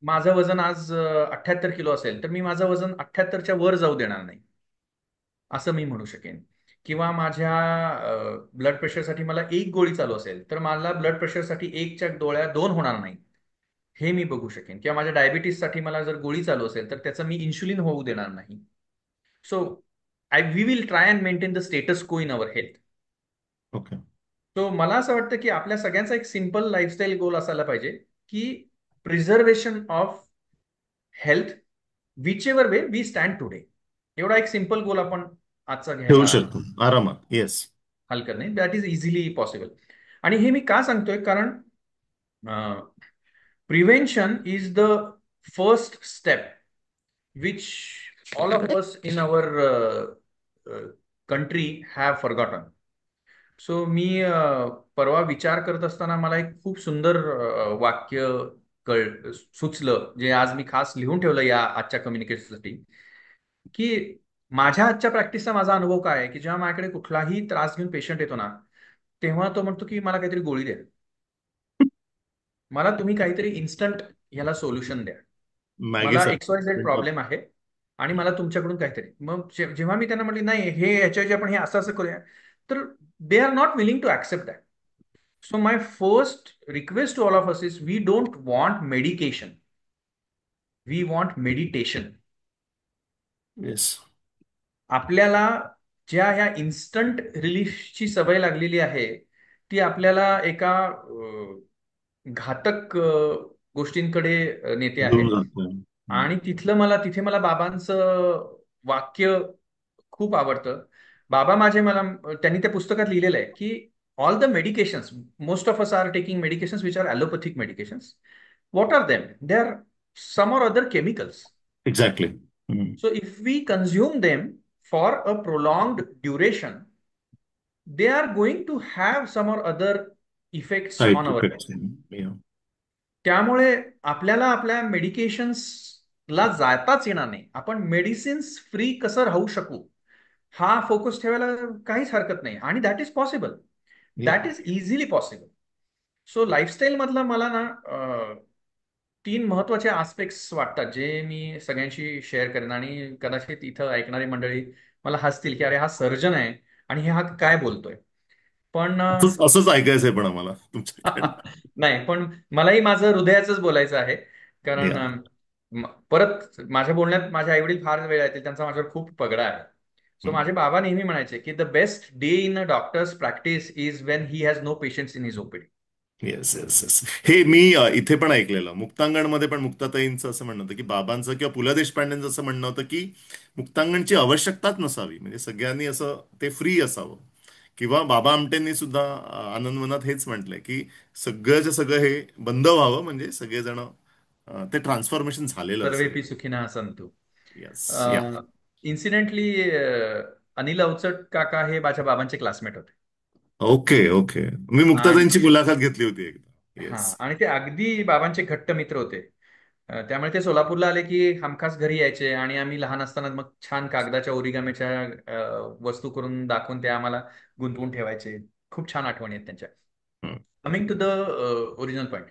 माझं वजन आज 78 किलो असेल, तर मी माझं वजन 78च्या वर जाऊ देणार नाही, असं मी म्हणू शकेन. किंवा माझ्या ब्लड प्रेशरसाठी मला एक गोळी चालू असेल, तर मला ब्लड प्रेशरसाठी एकच्या गोळ्या 2 होणार नाही, हे मी बघू शकेन. किंवा माझ्या डायबिटीससाठी मला जर गोळी चालू असेल, तर त्याचं मी इन्शुलिन होऊ देणार नाही. So we will try and maintain the status quo in our health. Okay. So मला असं वाटतं, की आपल्या सगळ्यांचा एक सिम्पल लाईफस्टाईल गोल असायला पाहिजे, की preservation of health whichever way we stand today. एवढा एक सिम्पल गोल आपण आजचा ठेवू घ्यायला शकतो आरामात. येस. हलकत नाही. That is easily possible. आणि हे मी का सांगतोय, कारण prevention is the first step which all of us in our country have forgotten. So मी परवा विचार करत असताना मला एक खूप सुंदर वाक्य सुचलं, जे आज मी खास लिहून ठेवलं या आजच्या कम्युनिकेशनसाठी, की माझ्या आजच्या प्रॅक्टिसचा माझा अनुभव काय आहे, की जेव्हा माझ्याकडे कुठलाही त्रास घेऊन पेशंट येतो ना, तेव्हा तो म्हणतो की मला काहीतरी गोळी द्या, मला तुम्ही काहीतरी इन्स्टंट याला सोल्युशन द्या, मॅगी मला XYZ सारखं. प्रॉब्लेम आहे आणि मला तुमच्याकडून काहीतरी. मग जेव्हा मी त्यांना म्हटले नाही, हे याच्याऐवजी आपण हे असं असं करूया, तर they are not willing to accept that. So my first request to all of us is, we don't want medication, we want meditation. Yes. आपल्याला ज्या ह्या इन्स्टंट रिलीफची सवय लागलेली आहे, ती आपल्याला एका घातक गोष्टींकडे नेते आहे. घेऊन जातोय. हम्म. आणि तिथे मला बाबांचं वाक्य खूप आवडतं. बाबा माझे मला त्यांनी त्या पुस्तकात लिहिलेलं आहे की all the medications, most of us are taking medications which are allopathic medications. What are them? They are some or other chemicals. Exactly. So if we consume them for a prolonged duration, they are going to have some or other effects side on our health. Effects. त्यामुळे आपल्याला आपल्या मेडिकेशन्सला जाताच येणार नाही. आपण मेडिसिन्स फ्री कसं राहू शकू हा फोकस ठेवायला काहीच हरकत नाही. आणि that is possible. That is easily possible. So lifestyle मधला मला ना 3 महत्वाचे आस्पेक्ट्स वाटतात जे मी सगळ्यांशी शेअर करेन. आणि कदाचित इथं ऐकणारी मंडळी मला हसतील की अरे हा सर्जन आहे आणि हा काय बोलतोय. पण असंच असंच ऐकायचंय पण आम्हाला तुमच्याकडनं. नाही, पण मलाही माझं हृदयाचंच बोलायचं आहे. कारण या. परत माझ्या बोलण्यात माझे आईवडील फार वेळ येतील, त्यांचा माझ्यावर खूप पगडा आहे. सो माझे बाबा नेहमी म्हणायचे की the best day in a doctor's practice is when he has no patients in his OPD. Yes, yes, yes. हे मी इथे पण ऐकलेलं, मुक्तांगणमध्ये पण मुक्ताताईंचं असं म्हणणं होतं की बाबांचं किंवा पु ल देशपांडेंचं असं म्हणणं होतं की मुक्तांगणची आवश्यकताच नसावी, म्हणजे सगळ्यांनी असं ते फ्री असावं. किंवा बाबा आमटेंनी सुद्धा आनंदवनात हेच म्हटलंय की सगळंच्या सगळं हे बंद व्हावं, म्हणजे सगळेजण ते ट्रान्सफॉर्मेशन झालेलं असेल. सर्वेपी सुखिनः सन्तु. येस. या. इन्सिडेंटली अनिल अवचट काका हे माझ्या बाबांचे क्लासमेट होते. Okay, okay. मी आणि मुक्ताताईंची मुलाखत घेतली होती एकदा. हा, येस. आणि ते अगदी बाबांचे घट्ट मित्र होते. त्यामुळे ते सोलापूरला आले की हमखास घरी यायचे आणि आम्ही लहान असताना मग छान कागदाच्या ओरिगामीच्या वस्तू करून दाखवून ते आम्हाला गुंतवून ठेवायचे. खूप छान आठवणी आहेत त्यांच्या. Coming to the original point.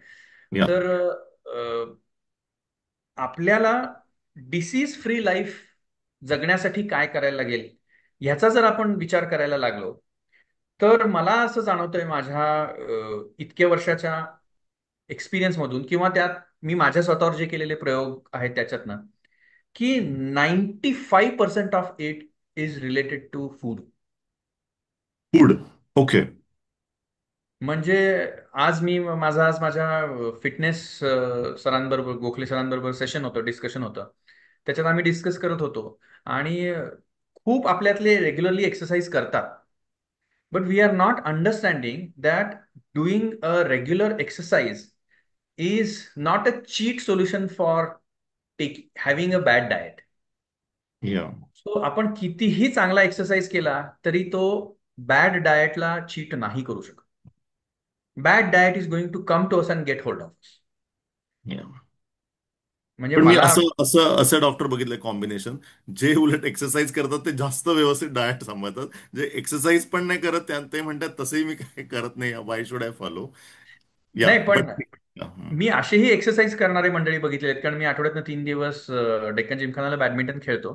Yeah. तर आपल्याला डिसीज फ्री लाईफ जगण्यासाठी काय करायला लागेल ह्याचा जर आपण विचार करायला लागलो, तर मला असं जाणवतंय माझ्या इतक्या वर्षाच्या एक्सपिरियन्स मधून किंवा त्यात मी माझ्या स्वतःवर जे केलेले प्रयोग आहेत त्याच्यातनं, की 95% of it is related to food. Food. Okay. म्हणजे आज माझ्या फिटनेस सरांबरोबर, गोखले सरांबरोबर सेशन होतं, डिस्कशन होतं. त्याच्यात आम्ही डिस्कस करत होतो. आणि खूप आपल्यातले रेग्युलरली एक्सरसाइज करतात, but we are not understanding that doing a regular exercise is not a cheat solution for having a bad diet. Yeah. So आपण कितीही चांगला एक्सरसाइज केला तरी तो बॅड डाएटला चीट नाही करू शकत. Bad diet is going to come to us and get hold of us. Yeah. म्हणजे पण मी मला असं असं असं डॉक्टर बघितलंय कॉम्बिनेशन, जे उलट एक्सरसाइज करतात ते जास्त व्यवस्थित डाएट सांभाळतात. जे एक्सरसाइज पण नाही करत ते म्हणतात तसंही मी काही करत नाही, वाय शुड आय फॉलो. या. नाही, पण बट. मी असेही एक्सरसाइज करणारे मंडळी बघितले आहेत. कारण मी आठवड्यातनं 3 दिवस डेक्कन जिमखानाला बॅडमिंटन खेळतो.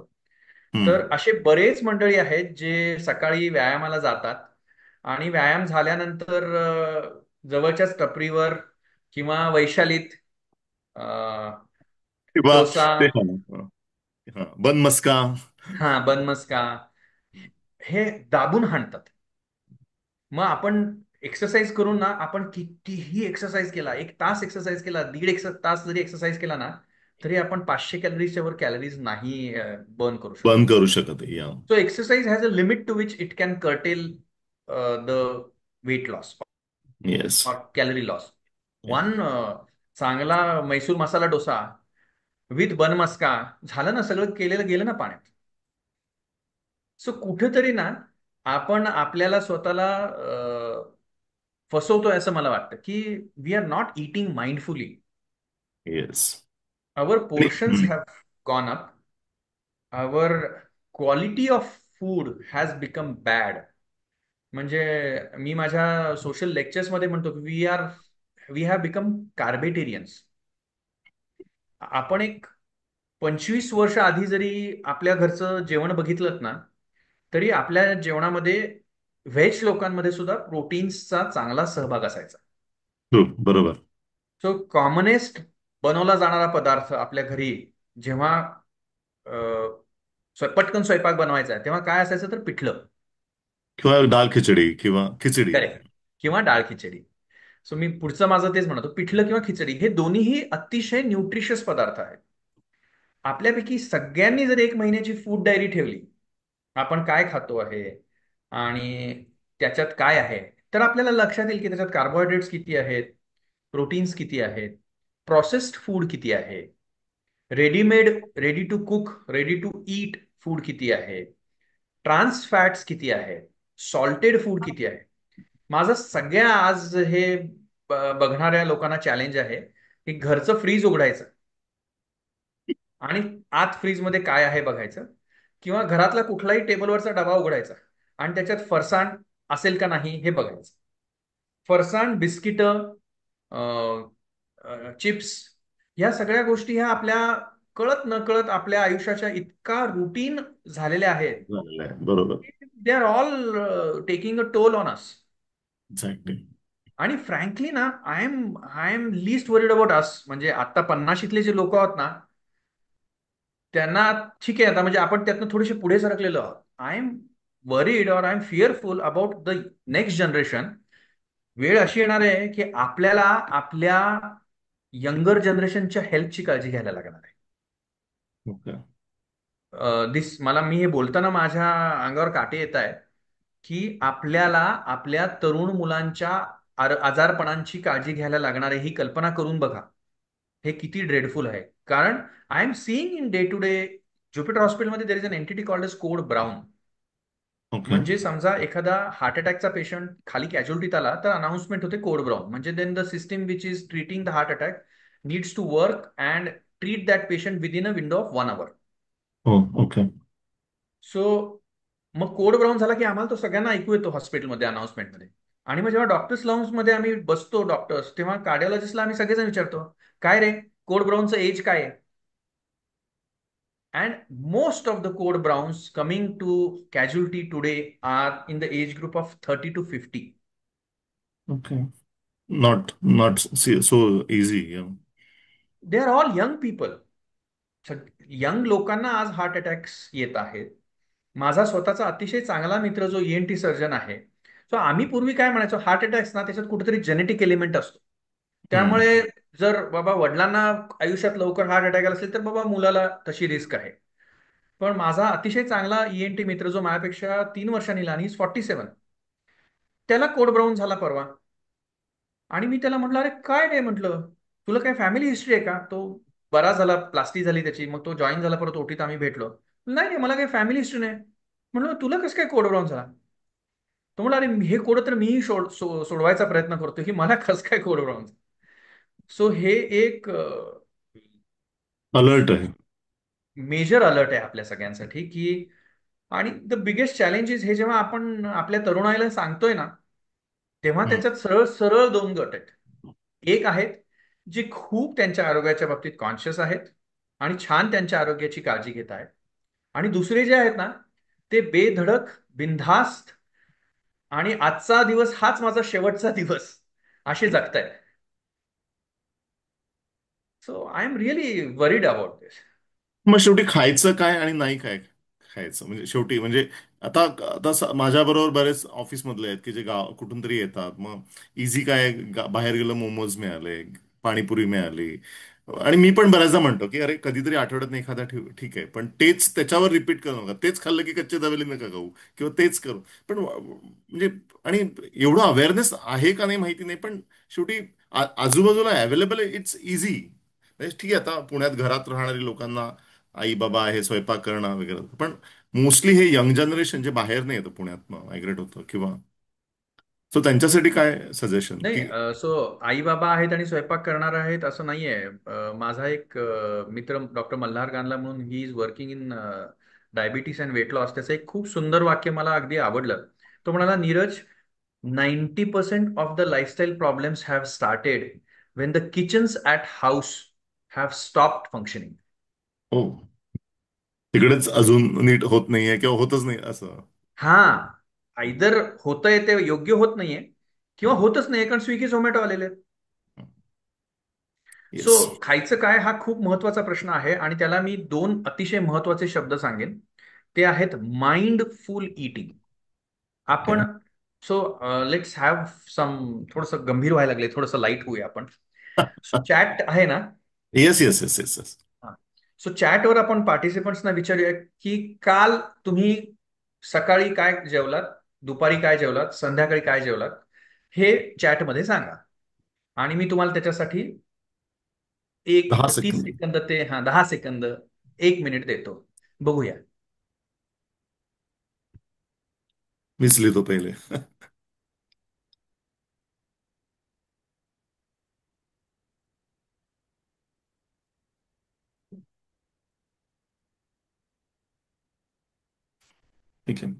तर असे बरेच मंडळी आहेत जे सकाळी व्यायामाला जातात आणि व्यायाम झाल्यानंतर जवळच्याच टपरीवर किंवा वैशालीत अ, किंवा डोसा, ते बन मस्का. हा बनमस्का हे दाबून हाणतात. मग आपण एक्सरसाइज करून ना, आपण कितीही एक्सरसाइज केला, 1 तास एक्सरसाइज केला, दीड तास जरी एक्सरसाइज केला ना, तरी आपण 500 कॅलरीजच्या वर कॅलरीज नाही बर्न करू शकत. बंद करू शकत आहे. Yeah. So exercise has a limit to which it can curtail the weight loss yes. और कॅलरी लॉस. वन चांगला मैसूर मसाला डोसा विथ बनमस्का झालं ना, सगळं केलेलं गेलं ना पाण्यात. सो कुठेतरी ना आपण आपल्याला स्वतःला फसवतोय असं मला वाटतं की we are not eating mindfully. Yes. Our portions have gone up. Our quality of food has become bad. म्हणजे मी माझ्या सोशल लेक्चर्समध्ये म्हणतो की वी हॅव बिकम कार्बेटेरियन्स. आपण एक 25 वर्ष आधी जरी आपल्या घरचं जेवण बघितलं ना, तरी आपल्या जेवणामध्ये व्हेज लोकांमध्ये सुद्धा प्रोटीन्सचा चांगला सहभाग असायचा. बरोबर. सो कॉमनेस्ट बनवला जाणारा पदार्थ आपल्या घरी जेव्हा पटकन स्वयंपाक बनवायचा आहे, तेव्हा काय असायचं तर पिठलं. किंवा दाल खिचडी किंवा खिचडी. करेक्ट. किंवा डाळ खिचडी. सो मी पुढचं माझं तेच म्हणतो, पिठलं किंवा खिचडी हे दोन्हीही अतिशय न्यूट्रिशियस पदार्थ आहेत. आपल्यापैकी सगळ्यांनी जर एक महिन्याची फूड डायरी ठेवली, आपण काय खातो आहे आणि त्याच्यात काय आहे, तर आपल्याला लक्षात येईल की त्याच्यात कार्बोहायड्रेट्स किती आहेत, प्रोटीन्स किती आहेत, प्रोसेस्ड फूड किती आहे, readymade, ready to cook, ready to eat food किती आहे, ट्रान्स फॅट्स किती आहे, सॉल्टेड फूड किती आहे. माझं सगळ्या आज हे बघणाऱ्या लोकांना चॅलेंज आहे की घरचं फ्रीज उघडायचं आणि आत फ्रीजमध्ये काय आहे बघायचं, किंवा घरातला कुठलाही टेबलवरचा डबा उघडायचा आणि त्याच्यात फरसाण असेल का नाही हे बघायचं. फरसाण, बिस्किटं, चिप्स, ह्या सगळ्या गोष्टी ह्या आपल्या कळत न कळत आपल्या आयुष्याच्या इतका रुटीन झालेल्या आहेत. झालेलं आहे, बरोबर. They are all taking a toll on us. Exactly. आणि फ्रँकली ना, I am least worried about us. म्हणजे आता 50शीतले जे लोक आहोत ना, त्यांना ठीक आहे, आता म्हणजे आपण त्यातनं थोडेसे पुढे सरकलेलो आहोत. I am worried or I am fearful about the next generation. वेळ अशी येणार आहे की आपल्याला आपल्या यंगर जनरेशनच्या हेल्थची काळजी घ्यायला लागणार आहे. ओके. मला मी हे बोलताना माझ्या अंगावर काटे येत आहेत की आपल्याला आपल्या तरुण मुलांच्या आजारपणांची काळजी घ्यायला लागणार आहे. ही कल्पना करून बघा, हे किती ड्रेडफुल आहे. कारण I am seeing in day to day, Jupiter हॉस्पिटलमध्ये there is an entity called as code brown. Okay. म्हणजे समजा एखादा हार्ट अटॅकचा पेशंट खाली कॅज्युअलिटीत आला तर अनाउन्समेंट होते कोड ब्राउन. म्हणजे then the system which is treating the heart attack needs to work and treat that patient within a window of 1 hour. हो. ओके. सो मग कोड ब्राऊन झाला की आम्हाला तो सगळ्यांना ऐकू येतो हॉस्पिटलमध्ये अनाउन्समेंटमध्ये. आणि मग जेव्हा डॉक्टर्स मध्ये आम्ही बसतो डॉक्टर्स, तेव्हा कार्डिओलॉजिस्टला आम्ही सगळेजण विचारतो, काय रे, कोड ब्राऊनचं एज काय आहे? And most of the code browns coming to casualty today are in the age group of 30 to 50. Okay. Not so easy. They are all young people. Young लोकांना आज हार्ट अटॅक्स येत आहेत. माझा स्वतःचा अतिशय चांगला मित्र जो ईएनटी सर्जन आहे, सो आम्ही पूर्वी काय म्हणायचो, हार्ट अटॅक्स ना त्याच्यात कुठेतरी जेनेटिक एलिमेंट असतो. त्यामुळे जर बाबा वडिलांना आयुष्यात लवकर हार्ट अटॅक आला असेल तर बाबा मुलाला तशी रिस्क आहे. पण माझा अतिशय चांगला ईएनटी मित्र जो माझ्यापेक्षा 3 वर्षांनी लहान, इज 47, त्याला कोड ब्राऊन झाला परवा. आणि मी त्याला म्हटलं, अरे काय रे, म्हटलं तुला काय फॅमिली हिस्ट्री आहे का? तो बरा झाला, प्लास्टी झाली त्याची, मग तो जॉईन झाला परत ओटीत, आम्ही भेटलो. नाही नाही, मला काही फॅमिली हिस्ट्री नाही. म्हटलं तुला कसं काय कोड ब्राऊन झाला? तो म्हणला, अरे हे कोड तर मीही सोडवायचा प्रयत्न करतो, की मला कसं काय कोड ब्राऊन. सो हे एक अलर्ट आहे. मेजर अलर्ट आहे आपल्या सगळ्यांसाठी की. आणि द बिगेस्ट चॅलेंजेस हे जेव्हा आपण आपल्या तरुणाईला सांगतोय ना, तेव्हा हम्म. त्याच्यात सरळ सरळ दोन गट आहेत. एक आहेत जे खूप त्यांच्या आरोग्याच्या बाबतीत कॉन्शियस आहेत आणि छान त्यांच्या आरोग्याची काळजी घेत आहेत. आणि दुसरे जे आहेत ना, ते बेधडक, बिनधास्त आणि आजचा दिवस हाच माझा शेवटचा दिवस असे जगतायत. So I am really worried about this. मग शेवटी खायचं काय आणि नाही काय खायचं, म्हणजे शेवटी म्हणजे आता आता माझ्या बरोबर बरेच ऑफिस मधले आहेत की जे गाव कुठून तरी येतात. मग इझी काय, बाहेर गेलं मोमोज मिळाले, पाणीपुरी मिळाली. आणि मी पण बऱ्याचदा म्हणतो की अरे कधीतरी आठवड्यात नाही एखादा ठीक आहे, पण तेच त्याच्यावर रिपीट करू नका. तेच खाल्लं की कच्चे दाबेली नका खाऊ किंवा तेच करू. पण म्हणजे आणि एवढं अवेअरनेस आहे का नाही माहिती नाही, पण शेवटी आजूबाजूला अवेलेबल आहे, इट्स इझी. ठीक आहे, आता पुण्यात घरात राहणारी लोकांना आई बाबा आहे, स्वयंपाक करणं वगैरे, पण मोस्टली हे यंग जनरेशन जे बाहेर नाही येतं, पुण्यात मायग्रेट होतं किंवा, सो त्यांच्यासाठी काय सजेशन नाही, की. सो आई बाबा आहेत आणि स्वयंपाक करणार आहेत असं नाहीये. माझा एक मित्र डॉक्टर मल्हार गानला म्हणून, he is working in diabetes and weight loss. त्याचं एक खूप सुंदर वाक्य मला अगदी आवडलं. तो म्हणाला, Neeraj, 90% of the lifestyle problems have started Wien the kitchens at house have stopped functioning. हो, तिकडेच अजून नीट होत नाहीये किंवा होतच नाही असं. हा, आयदर होतंय ते योग्य होत नाहीये, किंवा होतच नाहीये कारण स्विगी झोमॅटो आलेले आहेत. So yes. खायचं काय हा खूप महत्वाचा प्रश्न आहे आणि त्याला मी दोन अतिशय महत्वाचे शब्द सांगेन. ते आहेत माइंडफुल ईटिंग. ओके. आपण सो लेट्स हॅव सम, थोडंसं गंभीर व्हायला लागले, थोडंसं लाईट होऊया आपण. चॅट आहे ना? Yes yes yes yes yes. So चॅटवर आपण पार्टिसिपंट्सना विचारूया की काल तुम्ही सकाळी काय जेवलात, दुपारी काय जेवलात, संध्याकाळी काय जेवलात, हे चॅटमध्ये सांगा. आणि मी तुम्हाला त्याच्यासाठी एक 30 10 सेकंद. सेकंद ते 10 सेकंद, 1 मिनिट देतो. बघूया. मीच लिहितो पहिले. ठीक आहे.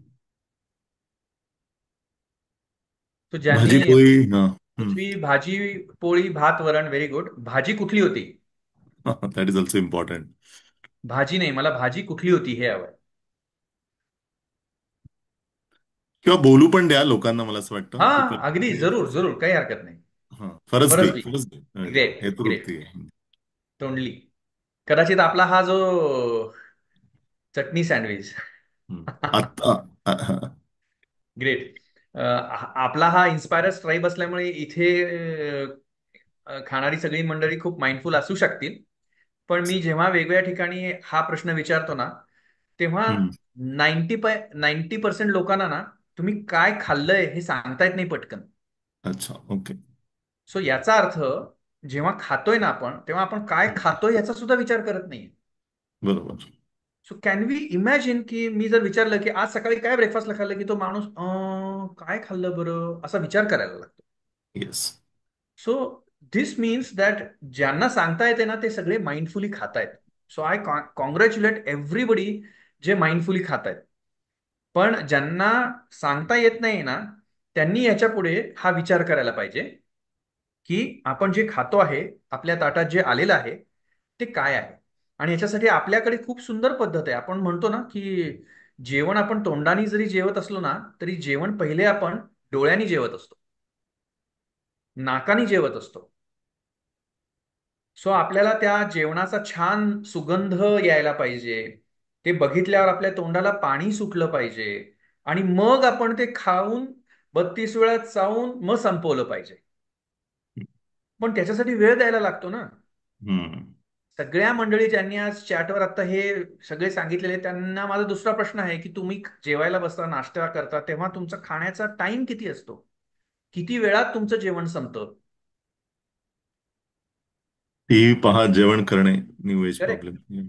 तो ज्यांनी भाजी पोळी. हा. पृथ्वी, भाजी पोळी भात वरण, व्हेरी गुड. भाजी कुठली होती? That is also important. भाजी नाही, मला भाजी कुठली होती हे हवंय. किंवा बोलू पण द्या लोकांना, मला असं हा, वाटतं की अगदी जरूर जरूर, काही हरकत नाही. हा, फरसबी फरसबी. फरसबी. ग्रेट हे तर ग्रेट. उत्ती आहे. तोंडली. कदाचित आपला हा जो चटणी सँडविच. हम्म. आता ग्रेट. आपला हा इन्स्पायरर्स ट्राईब असल्यामुळे इथे खाणारी सगळी मंडळी खूप माइंडफुल असू शकतील. पण मी जेव्हा वेगवेगळ्या ठिकाणी हा प्रश्न विचारतो ना, तेव्हा हम्म. 90% लोकांना ना, तुम्ही काय खाल्लंय हे सांगता येत नाही पटकन. अच्छा. ओके. सो याचा अर्थ, जेव्हा खातोय ना आपण, तेव्हा आपण काय खातोय याचा सुद्धा विचार करत नाही. बरोबर. सो कॅन वी इमॅजिन की मी जर विचारलं की आज सकाळी काय ब्रेकफास्टला खाल्लं, की तो माणूस काय खाल्लं बरं असा विचार करायला लागतो. Yes. So this means that ज्यांना सांगता येते ना ते सगळे माइंडफुली खातायत. सो आय कॉंग्रॅच्युलेट एव्हरीबडी जे माइंडफुली खातायत. पण ज्यांना सांगता येत नाही ना, त्यांनी याच्या पुढे हा विचार करायला पाहिजे की आपण जे खातो आहे, आपल्या ताटात जे आलेलं आहे ते काय आहे. आणि याच्यासाठी आपल्याकडे खूप सुंदर पद्धत आहे. आपण म्हणतो ना की जेवण आपण तोंडाने जरी जेवत असलो ना, तरी जेवण पहिले आपण डोळ्यांनी जेवत असतो, नाकानी जेवत असतो. सो आपल्याला त्या जेवणाचा छान सुगंध यायला पाहिजे, ते बघितल्यावर आपल्या तोंडाला पाणी सुटलं पाहिजे, आणि मग आपण ते खाऊन 32 वेळा चावून मग संपवलं पाहिजे. पण त्याच्यासाठी वेळ द्यायला लागतो ना. हम्म. सगळ्या मंडळी ज्यांनी आज चॅटवर आता हे सगळे सांगितलेले, त्यांना माझा दुसरा प्रश्न आहे की तुम्ही जेवायला बसता, नाश्ता करता, तेव्हा तुमचा खाण्याचा टाइम किती असतो? किती वेळात तुमचं जेवण संपतं? टीव्ही पहा, जेवण करणे, न्यू एज करेक्ट. प्रॉब्लेम.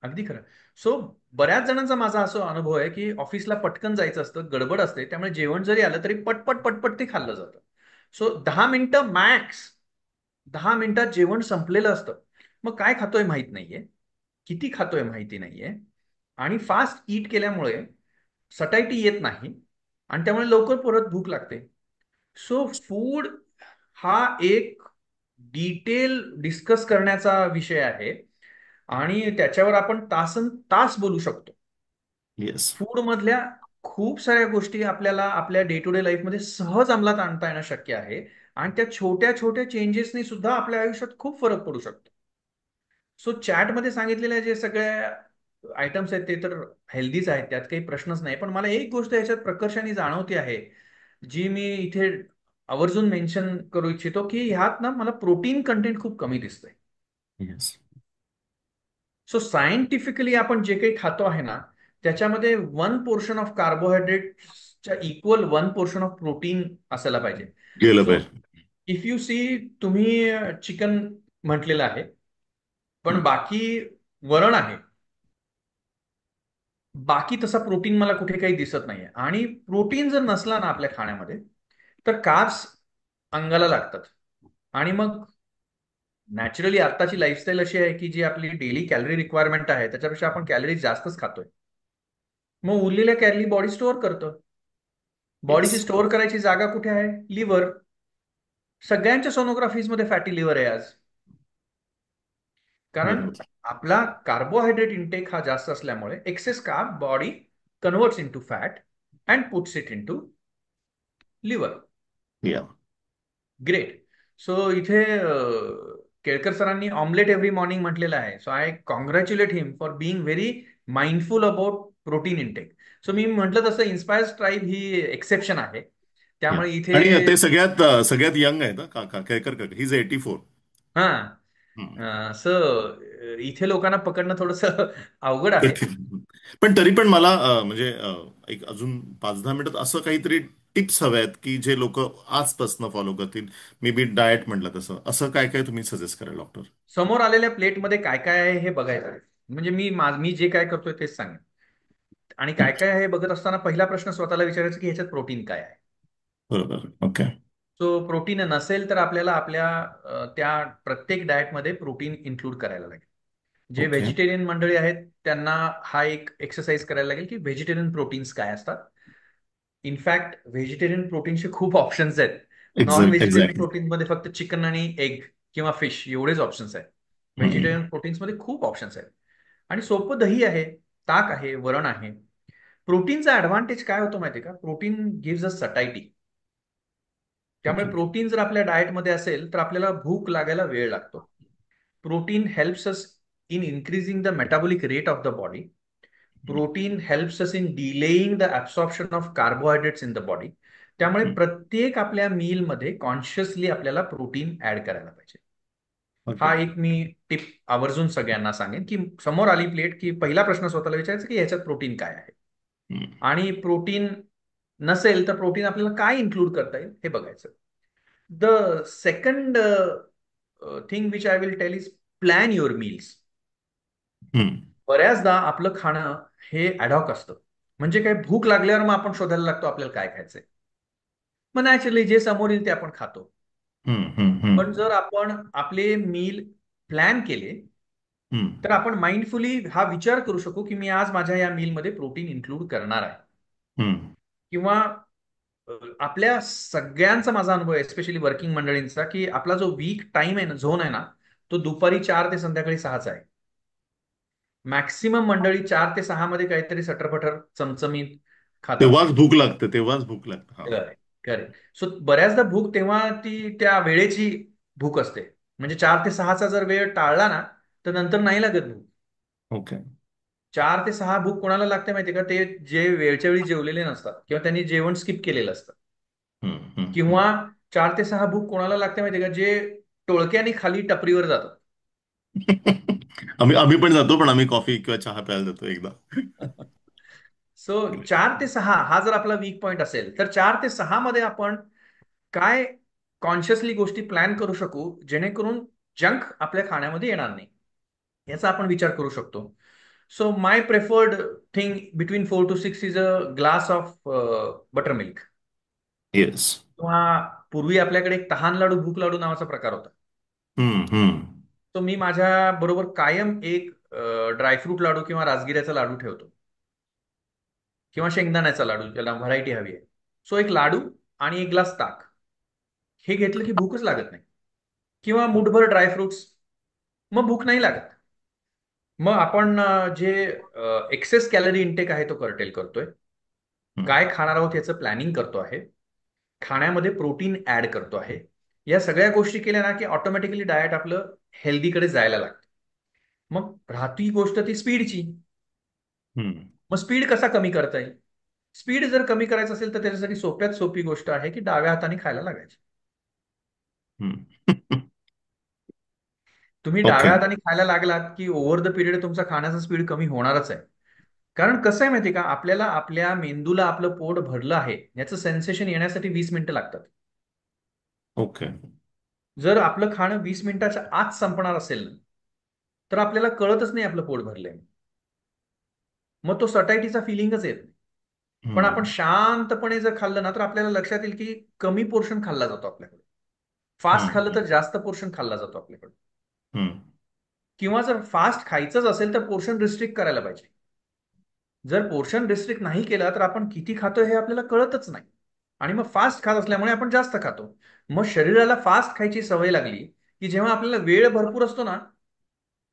अगदी खरं. सो बऱ्याच जणांचा माझा असा अनुभव आहे की ऑफिसला पटकन जायचं असतं, गडबड असते, त्यामुळे जेवण जरी आलं तरी पटपट पटपट ते खाल्लं जातं. सो 10 मिनिटं मॅक्स, 10 मिनिटात जेवण संपलेलं असतं. मग काय खातोय माहित नाहीये, किती खातोय माहिती नाहीये, आणि फास्ट ईट केल्यामुळे सटाईटी येत नाही, आणि त्यामुळे लवकर परत भूक लागते. सो फूड हा एक डिटेल डिस्कस करण्याचा विषय आहे, आणि त्याच्यावर आपण तासन तास बोलू शकतो. येस. फूड मधल्या खूप साऱ्या गोष्टी आपल्याला आपल्या डे टू डे लाईफमध्ये सहज अंमलात आणता येणं शक्य आहे, आणि त्या छोट्या छोट्या चेंजेसनी सुद्धा आपल्या आयुष्यात खूप फरक पडू शकतो. सो चॅटमध्ये सांगितलेल्या जे सगळ्या आयटम्स आहेत ते तर हेल्दीच आहेत, त्यात काही प्रश्नच नाही. पण मला एक गोष्ट याच्यात प्रकर्षाने जाणवते आहे, जी मी इथे आवर्जून मेन्शन करू इच्छितो, की ह्यात ना मला प्रोटीन कंटेंट खूप कमी दिसतंय. येस. सो सायंटिफिकली आपण जे काही खातो आहे ना, त्याच्यामध्ये 1 पोर्शन ऑफ कार्बोहायड्रेटच्या इक्वल 1 पोर्शन ऑफ प्रोटीन असायला पाहिजे. गेलं सो पाहिजे. इफ यू सी, तुम्ही चिकन म्हटलेलं आहे, पण हम्म. बाकी वरण आहे, बाकी तसा प्रोटीन मला कुठे काही दिसत नाहीये. आणि प्रोटीन जर नसला ना आपल्या खाण्यामध्ये, तर कार्ब्स अंगाला लागतात. आणि मग नॅचरली आत्ताची लाईफस्टाईल अशी आहे की जी आपली डेली कॅलरी रिक्वायरमेंट आहे त्याच्यापेक्षा आपण कॅलरीज जास्तच खातोय. मग उरलेल्या कॅलरी बॉडी स्टोअर करतं. बॉडीची येस. स्टोअर करायची जागा कुठे आहे? लिव्हर. सगळ्यांच्या सोनोग्राफीजमध्ये फॅटी लिव्हर आहे आज. कारण बरोबर. आपला कार्बोहायड्रेट इंटेक हा जास्त असल्यामुळे excess carb body converts into fat and puts it into liver. Yeah. Great. So इथे केळकर सरांनी ऑमलेट एव्हरी मॉर्निंग म्हटलेलं आहे. So I congratulate him for being very mindful about protein intake. So मी म्हटलं तसं इन्स्पायर ट्राईब ही एक्सेप्शन आहे. या. त्यामुळे आणि इथे ते सगळ्यात यंग आहेत का केळकर काका, ही इज 84. हा सो इथे लोकांना पकडणं थोडस अवघड आहे. कठीण. पण तरी पण मला म्हणजे एक अजून 5-10 मिनिटात असं काहीतरी टिप्स हव्या आहेत की जे लोक आजपासून फॉलो करतील. मे बी डाएट म्हटलं तसं, असं काय काय तुम्ही सजेस्ट कराल डॉक्टर? समोर आलेल्या प्लेटमध्ये काय काय आहे हे बघायचं आहे. म्हणजे मी जे काय करतोय तेच सांगेन. आणि काय काय आहे हे बघत असताना पहिला प्रश्न स्वतःला विचारायचा की ह्याच्यात प्रोटीन काय आहे. बरोबर. ओके. सो प्रोटीन नसेल तर आपल्याला आपल्या त्या प्रत्येक डाएटमध्ये प्रोटीन इन्क्लूड करायला लागेल. जे ओके. व्हेजिटेरियन मंडळी आहेत त्यांना हा एक एक्सरसाइज करायला लागेल की व्हेजिटेरियन प्रोटीन्स काय असतात. इनफॅक्ट व्हेजिटेरियन प्रोटीनचे खूप ऑप्शन्स आहेत. Non vegetarian exactly. प्रोटीनमध्ये फक्त चिकन आणि एग किंवा फिश एवढेच ऑप्शन्स आहेत. हम्म. व्हेजिटेरियन प्रोटीन्समध्ये खूप ऑप्शन्स आहेत. आणि सोपं दही आहे, ताक आहे, वरण आहे. प्रोटीनचा ऍडव्हान्टेज काय होतो माहितीये का? Protein gives a satiety. त्यामुळे ओके. प्रोटीन जर आपल्या डाएटमध्ये असेल तर आपल्याला भूक लागायला वेळ लागतो. Protein helps us in increasing the metabolic rate of the body. Protein helps us in delaying the absorption of carbohydrates in the body. त्यामुळे प्रत्येक आपल्या मीलमध्ये कॉन्शियसली आपल्याला प्रोटीन ऍड करायला पाहिजे. ओके. हा एक मी टिप आवर्जून सगळ्यांना सांगेन की समोर आली प्लेट की पहिला प्रश्न स्वतःला विचारायचा की ह्याच्यात प्रोटीन काय आहे. आणि प्रोटीन नसेल तर प्रोटीन आपल्याला काय इन्क्लूड करता येईल हे बघायचं. The second thing which I will tell is plan your meals. बऱ्याचदा आपलं खाणं हे ॲडॉक असतं. म्हणजे काय, भूक लागल्यावर मग आपण शोधायला लागतो आपल्याला काय खायचंय. मग नॅचरली जे समोर येईल ते आपण खातो. पण जर आपण आपले मील प्लॅन केले तर आपण माइंडफुली हा विचार करू शकू की मी आज माझ्या या मीलमध्ये प्रोटीन इन्क्लूड करणार आहे. किंवा आपल्या सगळ्यांचा माझा अनुभव आहे, स्पेशली वर्किंग मंडळींचा, की आपला जो वीक टाइम आहे ना, झोन आहे ना, तो दुपारी 4 ते संध्याकाळी 6चा आहे. मॅक्सिमम मंडळी 4 ते 6 मध्ये काहीतरी सटरफटर चमचमीत खातात. तेव्हाच भूक लागते. हा. Correct, correct. सो बऱ्याचदा भूक तेव्हा ती त्या वेळेची भूक असते. म्हणजे 4 ते 6चा जर वेळ टाळला ना तर नंतर नाही लागत भूक. ओके. 4 ते 6 भूक कोणाला लागते माहिती का? ते जे वेळच्या वेळी जेवलेले नसतात किंवा त्यांनी जेवण स्किप केलेलं असतं. किंवा 4 ते 6 भूक कोणाला लागते माहिती का? जे टोळक्याने खाली टपरीवर जातात. आम्ही पण जातो, पण आम्ही कॉफी किंवा चहा प्यायला जातो एकदा. सो 4 ते 6 हा जर आपला वीक पॉइंट असेल तर 4 ते 6 मध्ये आपण काय कॉन्शियसली गोष्टी प्लॅन करू शकू जेणेकरून जंक आपल्या खाण्यामध्ये येणार नाही, याचा आपण विचार करू शकतो. So my preferred thing between 4 to 6 is a glass of butter milk. Yes. किंवा पूर्वी आपल्याकडे एक तहान लाडू, भूक लाडू नावाचा प्रकार होता. तो मी माझ्या बरोबर कायम एक ड्रायफ्रूट लाडू किंवा राजगिऱ्याचा लाडू ठेवतो. किंवा शेंगदाण्याचा लाडू, ज्याला व्हरायटी हवी आहे. सो एक लाडू आणि एक ग्लास ताक, हे घेतलं की भूकच लागत नाही. किंवा मुठभर ड्रायफ्रुट्स, मग भूक नाही लागत. मग आपण जे एक्सेस कॅलरी इंटेक आहे तो कर्टेल करतोय. काय खाणार आहोत याचं प्लॅनिंग करतो आहे. खाण्यामध्ये प्रोटीन ऍड करतो आहे. या सगळ्या गोष्टी केल्या ना की ऑटोमॅटिकली डाएट आपलं हेल्दीकडे जायला लागतं. मग राहती गोष्ट ती स्पीडची. मग स्पीड कसा कमी करता येईल? स्पीड जर कमी करायचं असेल तर त्याच्यासाठी सोप्यात सोपी गोष्ट आहे की डाव्या हाताने खायला लागायची. तुम्ही ओके. डाव्या हाताने खायला लागलात की ओव्हर द पिरियड तुमचा खाण्याचा स्पीड कमी होणारच आहे. कारण कसं आहे माहिती का, आपल्याला आपल्या मेंदूला आपलं पोट भरलं आहे याचं सेन्सेशन येण्यासाठी 20 मिनिटं लागतात. ओके. जर आपलं खाणं 20 मिनिटाच्या आत संपणार असेल तर आपल्याला कळतच नाही आपलं पोट भरलंय. मग तो सटायटीचा फिलिंगच येत नाही. पण आपण शांतपणे जर खाल्लं ना तर आपल्याला लक्षात येईल की कमी पोर्शन खाल्ला जातो आपल्याकडे. फास्ट खाल्लं तर जास्त पोर्शन खाल्ला जातो आपल्याकडे. किंवा जर फास्ट खायचंच असेल तर पोर्शन रिस्ट्रिक्ट करायला पाहिजे. जर पोर्शन रिस्ट्रिक्ट नाही केला तर आपण किती खातोय हे आपल्याला कळतच नाही. आणि मग फास्ट खात असल्यामुळे आपण जास्त खातो. मग शरीराला फास्ट खायची सवय लागली की जेव्हा आपल्याला वेळ भरपूर असतो ना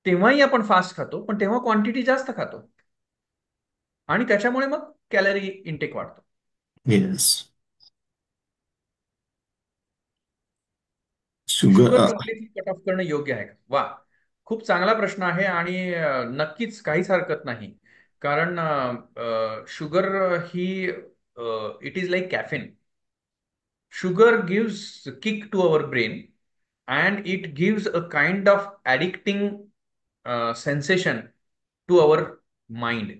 तेव्हाही आपण फास्ट खातो, पण तेव्हा क्वांटिटी जास्त खातो. आणि त्याच्यामुळे मग कॅलरी इंटेक वाढतो. Yes. Sugar sugar. Completely cut off करणं योग्य आहे का? वा, खूप चांगला प्रश्न आहे. आणि नक्कीच काहीच हरकत नाही. कारण शुगर ही it is like caffeine. Sugar gives kick to our brain and it gives a kind of addicting sensation to our mind.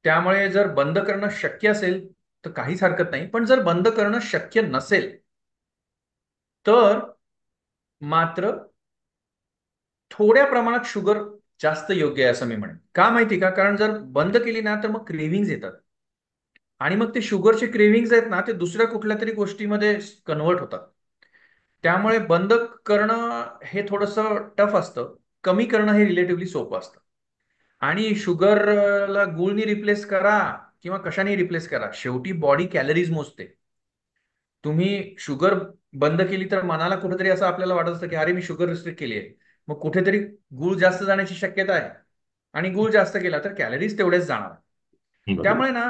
त्यामुळे जर बंद करणं शक्य असेल तर काहीच हरकत नाही, पण जर बंद करणं शक्य नसेल तर मात्र थोड्या प्रमाणात शुगर जास्त योग्य आहे असं मी म्हणेन. का माहिती का? कारण जर बंद केली ना तर मग क्रेव्हिंग्ज येतात, आणि मग ते शुगरचे क्रेव्हिंग्ज आहेत ना ते दुसऱ्या कुठल्या तरी गोष्टीमध्ये कन्वर्ट होतात. त्यामुळे बंद करणं हे थोडंसं टफ असतं, कमी करणं हे रिलेटिव्हली सोपं असतं. आणि शुगरला गुळनी रिप्लेस करा किंवा कशाने रिप्लेस करा, शेवटी बॉडी कॅलरीज मोजते. तुम्ही शुगर बंद केली तर मनाला कुठेतरी असं आपल्याला वाटत असतं की अरे मी शुगर रिस्ट्रिक्ट केली आहे, मग कुठेतरी गुळ जास्त जाण्याची शक्यता आहे, आणि गुळ जास्त केला तर कॅलरीज तेवढेच जाणार. बरोबर. त्यामुळे ना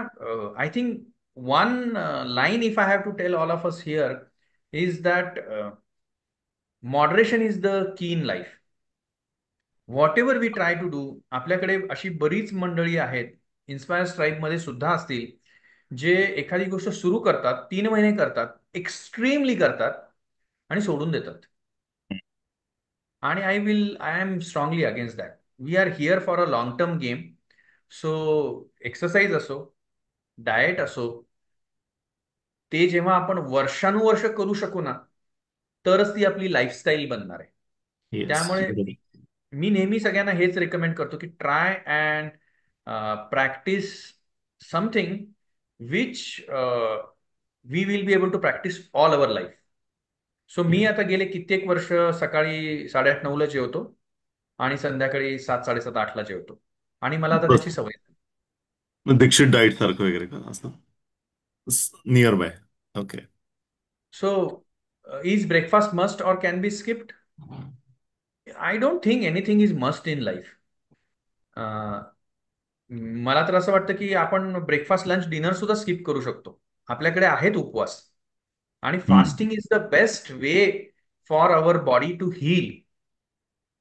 I think one line if I have to tell all of us here is that moderation is the key in life. Whatever we try to do, आपल्याकडे अशी बरीच मंडळी आहेत, इन्स्पायर स्ट्राईकमध्ये सुद्धा असतील, जे एखादी गोष्ट सुरू करतात, 3 महिने करतात, एक्स्ट्रीमली करतात आणि सोडून देतात. आणि I am strongly against that. We are here for a long term game. So exercise असो, डाएट असो, ते जेव्हा आपण वर्षानुवर्ष करू शकू ना, तरच ती आपली लाईफस्टाईल बनणार आहे. येस, त्यामुळे बरोबर. मी नेहमी सगळ्यांना हेच रेकमेंड करतो की try and practise something which we will be able to practise all our life. So मी आता गेले कित्येक वर्ष सकाळी 8:30-9ला जेवतो आणि संध्याकाळी 7-7:30-8ला जेवतो, आणि मला आता बस. त्याची सवय झाली. दीक्षित डाईट सारखं वगैरे का असं? Nearby. Okay. So is breakfast must or can be skipped? I don't think anything is must in life. मला तर असं वाटतं की आपण ब्रेकफास्ट, लंच, डिनर सुद्धा स्किप करू शकतो. आपल्याकडे आहेत उपवास, आणि fasting is the best way for our body to heal.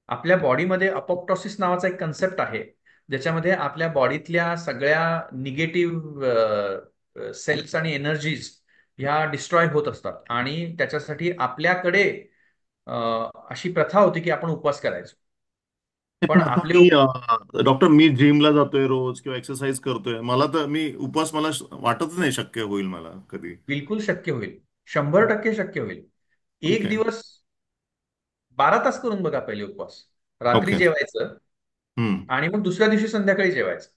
आपल्या बॉडीमध्ये अपोप्टोसिस नावाचा एक कन्सेप्ट आहे, ज्याच्यामध्ये आपल्या बॉडीतल्या सगळ्या निगेटिव्ह सेल्स आणि एनर्जीज ह्या डिस्ट्रॉय होत असतात, आणि त्याच्यासाठी आपल्याकडे अशी प्रथा होती की आपण उपवास करायचो. पण पण आता आपले मी डॉक्टर, मी जिमला जातोय रोज किंवा एक्सरसाइज करतोय, मला तर मी उपवास मला वाटतच नाही शक्य होईल मला कधी. बिलकुल शक्य होईल, 100% शक्य होईल. एक ओके. दिवस 12 तास करून बघा पहिले उपवास. रात्री ओके. जेवायचं हम्म. आणि मग दुसऱ्या दिवशी संध्याकाळी जेवायचं.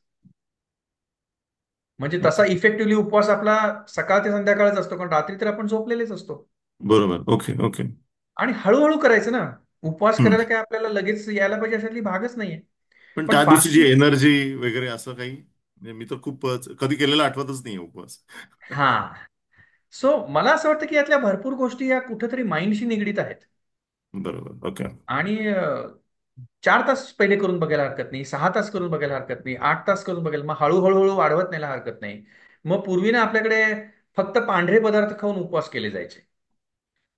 म्हणजे तसा ओके. इफेक्टिव्हली उपवास आपला सकाळ ते संध्याकाळच असतो, कारण रात्री तर आपण झोपलेलेच असतो. बरोबर. ओके. ओके. आणि हळूहळू करायचं ना. उपवास हम्म. करायला काय आपल्याला लगेच यायला पाहिजे अशातली भागच नाहीये. पण पण त्या दिवशीची फास्टिंग, एनर्जी वगैरे असं काही, म्हणजे मी तर खूपच कधी केलेलं आठवतच नाही उपवास. हा. सो मला असं वाटतं की यातल्या भरपूर गोष्टी या कुठेतरी माइंडशी निगडीत आहेत. बरोबर. ओके. आणि 4 तास पहिले करून बघायला हरकत नाही, 6 तास करून बघायला हरकत नाही, 8 तास करून बघायला, मग हळूहळू वाढवत न्यायला हरकत नाही. मग पूर्वी ना आपल्याकडे फक्त पांढरे पदार्थ खाऊन उपवास केले जायचे,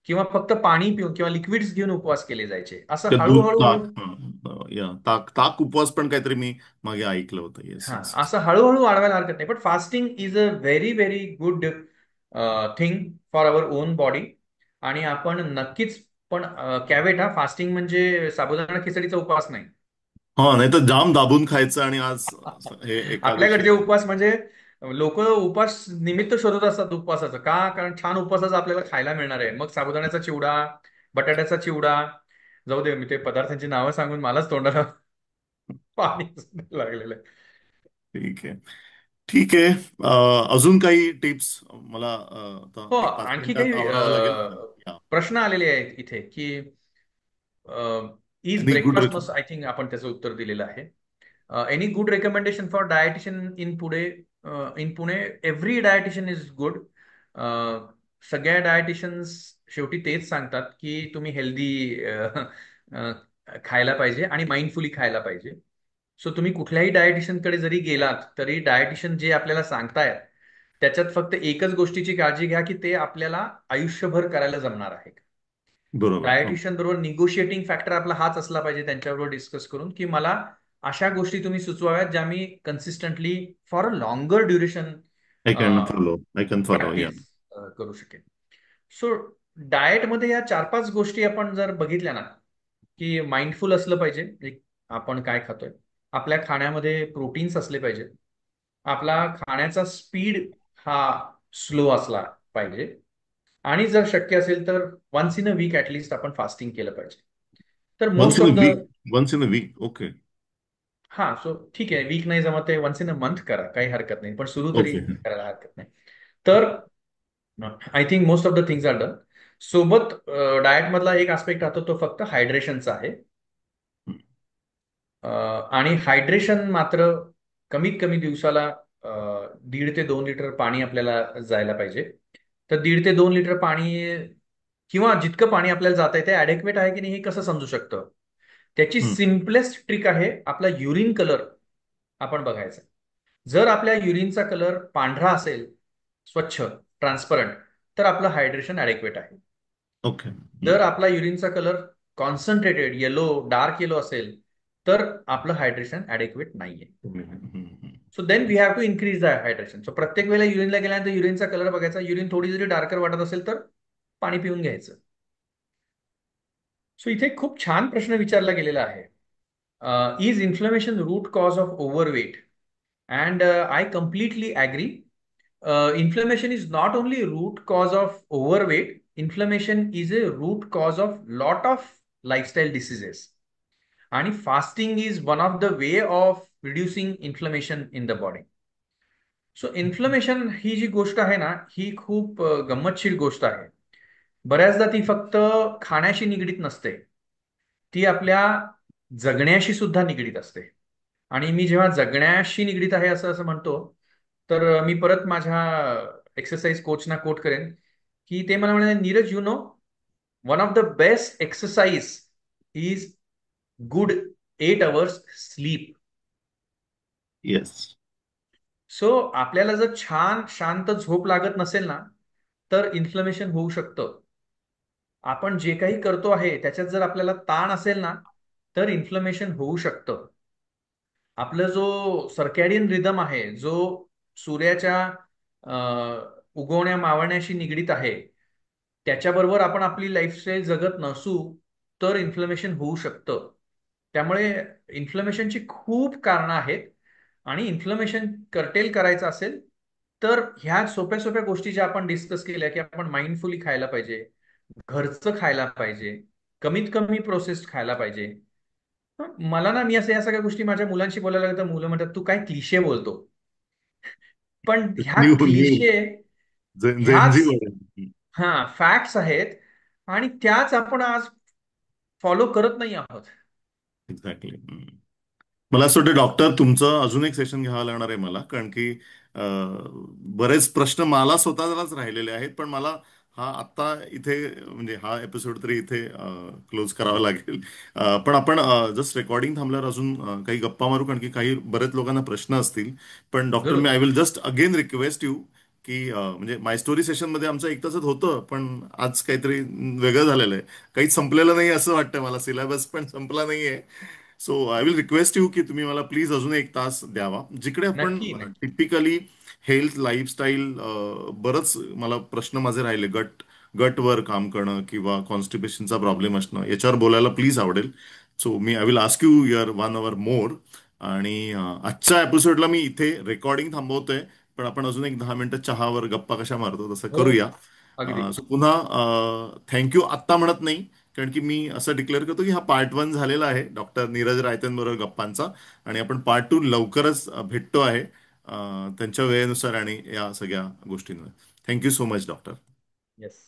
किंवा फक्त पाणी पिऊन किंवा लिक्विड्स घेऊन उपवास केले जायचे. असं ते दूध, हळूहळू हळू ताक, या ताक ताक उपवास पण काहीतरी मी मागे ऐकलं होतं. येस, हा, येस. असं हळूहळू वाढवायला हरकत नाही. पण fasting is a very very good thing for our own body. आणि आपण नक्कीच, पण कॅवेट, हा फास्टिंग म्हणजे साबुदाणा खिचडीचा उपवास नाही. हा, नाही तर जाम दाबून खायचं आणि आज हे एकादशी आपल्याकडचे आहे. उपवास म्हणजे लोक उपास निमित्त शोधत असतात उपवासाचं. का? कारण छान उपवासाचं आपल्याला खायला मिळणार आहे. मग साबुदाण्याचा चिवडा, बटाट्याचा चिवडा, जाऊ दे, मी ते पदार्थांची नावं सांगून मलाच तोंडाला पाणी सुटायला लागलेलं आहे. ठीक आहे. ठीक आहे. अजून काही टिप्स मला आता हो, एक पाच आणखी मिनिटात काही आवरावं लागेल. या. प्रश्न आलेले आहेत इथे की is any good breakfast must, I think आपण त्याचं उत्तर दिलेलं आहे. Any good recommendation for dietitian in Pune? In Pune every dietitian is good. सगळ्या डायटिशियन्स शेवटी तेच सांगतात की तुम्ही हेल्दी खायला पाहिजे आणि माइंडफुली खायला पाहिजे. सो तुम्ही कुठल्याही डायटिशियनकडे जरी गेलात तरी डायटिशियन जे आपल्याला सांगतायत त्याच्यात फक्त एकच गोष्टीची काळजी घ्या की ते आपल्याला आयुष्यभर करायला जमणार आहे. बरोबर. डायटिशियन बरोबर निगोशिएटिंग फॅक्टर आपला हाच असला पाहिजे त्यांच्याबरोबर डिस्कस करून की मला अशा गोष्टी तुम्ही सुचवाव्यात ज्या मी consistently for a longer duration I can follow या. प्रॅक्टिस करू शकेन. सो डाएटमध्ये या 4-5 गोष्टी आपण जर बघितल्या ना, की माइंडफुल असलं पाहिजे, एक आपण काय खातोय, आपल्या खाण्यामध्ये प्रोटीन्स असले पाहिजे, आपला खाण्याचा स्पीड हा स्लो असला पाहिजे, आणि जर शक्य असेल तर once in a week at least आपण फास्टिंग केलं पाहिजे. तर once most in of a the week. Once in a week. Okay. हा सो ठीक आहे, वीक नाही जमत आहे, वन्स इन अ मंथ करा, काही हरकत नाही, पण सुरू तरी ओके. करायला हरकत नाही. तर I think most of the things are done. सोबत डाएट मधला एक आस्पेक्ट राहतो तो फक्त हायड्रेशनचा आहे. आणि हायड्रेशन मात्र कमीत कमी दिवसाला 1.5 ते 2 लिटर पाणी आपल्याला जायला पाहिजे. तर 1.5 ते 2 लिटर पाणी किंवा जितकं पाणी आपल्याला जात आहे ते ऍडेक्वेट आहे की नाही हे कसं समजू शकतं? त्याची सिम्पलेस्ट ट्रिक आहे आपला युरिन कलर आपण बघायचा. जर आपल्या युरिनचा कलर पांढरा असेल, स्वच्छ, ट्रान्सपरंट, तर आपलं हायड्रेशन ऍडेक्वेट आहे. ओके. जर आपला युरिनचा colour concentrated yellow, dark yellow असेल, तर आपलं हायड्रेशन ऍडेक्वेट नाहीये. So then we have to increase the hydration. So प्रत्येक वेळेला युरिनला गेल्यानंतर युरिनचा कलर बघायचा, युरिन थोडी जरी डार्कर वाटत असेल तर पाणी पिऊन घ्यायचं. सो इथे खूप छान प्रश्न विचारला गेलेला आहे. Is inflammation root cause of overweight? And I completely agree. Inflammation is not only root cause of overweight, inflammation is a root cause of lot of lifestyle diseases. आणि fasting is one of the way of reducing inflammation in the body. So inflammation ही जी गोष्ट आहे ना, ही खूप गंमतशीर गोष्ट आहे. बऱ्याचदा ती फक्त खाण्याशी निगडीत नसते, ती आपल्या जगण्याशी सुद्धा निगडीत असते. आणि मी जेव्हा जगण्याशी निगडीत आहे असं असं म्हणतो, तर मी परत माझ्या एक्सरसाइज कोचना कोट करेन, की ते मला म्हणाले, Neeraj, you know, one of the best exercise is good 8 hours sleep. Yes. So आपल्याला जर छान शांत झोप लागत नसेल ना, तर इन्फ्लमेशन होऊ शकतं. आपण जे काही करतो आहे त्याच्यात जर आपल्याला ताण असेल ना, तर इन्फ्लमेशन होऊ शकतं. आपला जो सर्कॅडियन रिदम आहे, जो सूर्याच्या उगवण्या मावळण्याशी निगडीत आहे, त्याच्याबरोबर आपण आपली लाईफस्टाईल जगत नसू तर इन्फ्लमेशन होऊ शकतं. त्यामुळे इन्फ्लमेशनची खूप कारणं आहेत. आणि इन्फ्लमेशन कर्टेल करायचं असेल तर ह्या सोप्या सोप्या गोष्टी ज्या आपण डिस्कस केल्या, की आपण माइंडफुली खायला पाहिजे, घरचं खायला पाहिजे, कमीत कमी प्रोसेस्ड खायला पाहिजे. मला ना, मी असं या सगळ्या गोष्टी माझ्या मुलांशी बोलायला लागलं तर मुलं म्हणतात तू काय क्लिशे बोलतो. पण ह्या न्यू न्यू. क्लिशे, जेनजी ह्याच वर्ड. हा फॅक्ट्स आहेत, आणि त्याच आपण आज फॉलो करत नाही आहोत. एक्झॅक्टली. मला असं वाटतं डॉक्टर तुमचं अजून एक सेशन घ्यावं लागणार आहे मला, कारण की बरेच प्रश्न मला स्वतःलाच राहिलेले आहेत, पण मला हा आत्ता इथे म्हणजे हा एपिसोड तरी इथे क्लोज करावा लागेल. पण आपण जस्ट रेकॉर्डिंग थांबल्यावर अजून काही गप्पा मारू, कारण की काही बरेच लोकांना प्रश्न असतील. पण डॉक्टर, मी जरूर. I will just again request you की म्हणजे माय स्टोरी सेशनमध्ये आमचं 1 तासात होतं, पण आज काहीतरी वेगळं झालेलं आहे. काहीच संपलेलं नाही असं वाटतं मला, सिलेबस पण संपला नाहीये. So I will request you की तुम्ही मला प्लीज अजून 1 तास द्यावा, जिकडे आपण नक्की नक्की. टिपिकली हेल्थ लाईफस्टाईल, बरंच मला प्रश्न माझे राहिले, गटवर काम करणं किंवा कॉन्स्टिपेशनचा प्रॉब्लेम असणं, याच्यावर बोलायला प्लीज आवडेल. So me I will ask you your 1 hour मोर. आणि आजच्या एपिसोडला मी इथे रेकॉर्डिंग थांबवतोय, पण आपण अजून एक 10 मिनिटं चहावर गप्पा कशा मारतो तसं हो, करूया. अगदी. सो पुन्हा थँक्यू आत्ता म्हणत नाही, कारण की मी असं डिक्लेअर करतो की हा पार्ट 1 झालेला आहे डॉक्टर नीरज रायतेंबरोबर गप्पांचा, आणि आपण पार्ट 2 लवकरच भेटतो आहे त्यांच्या वेळेनुसार आणि या सगळ्या गोष्टींवर. Thank you so much doctor. Yes.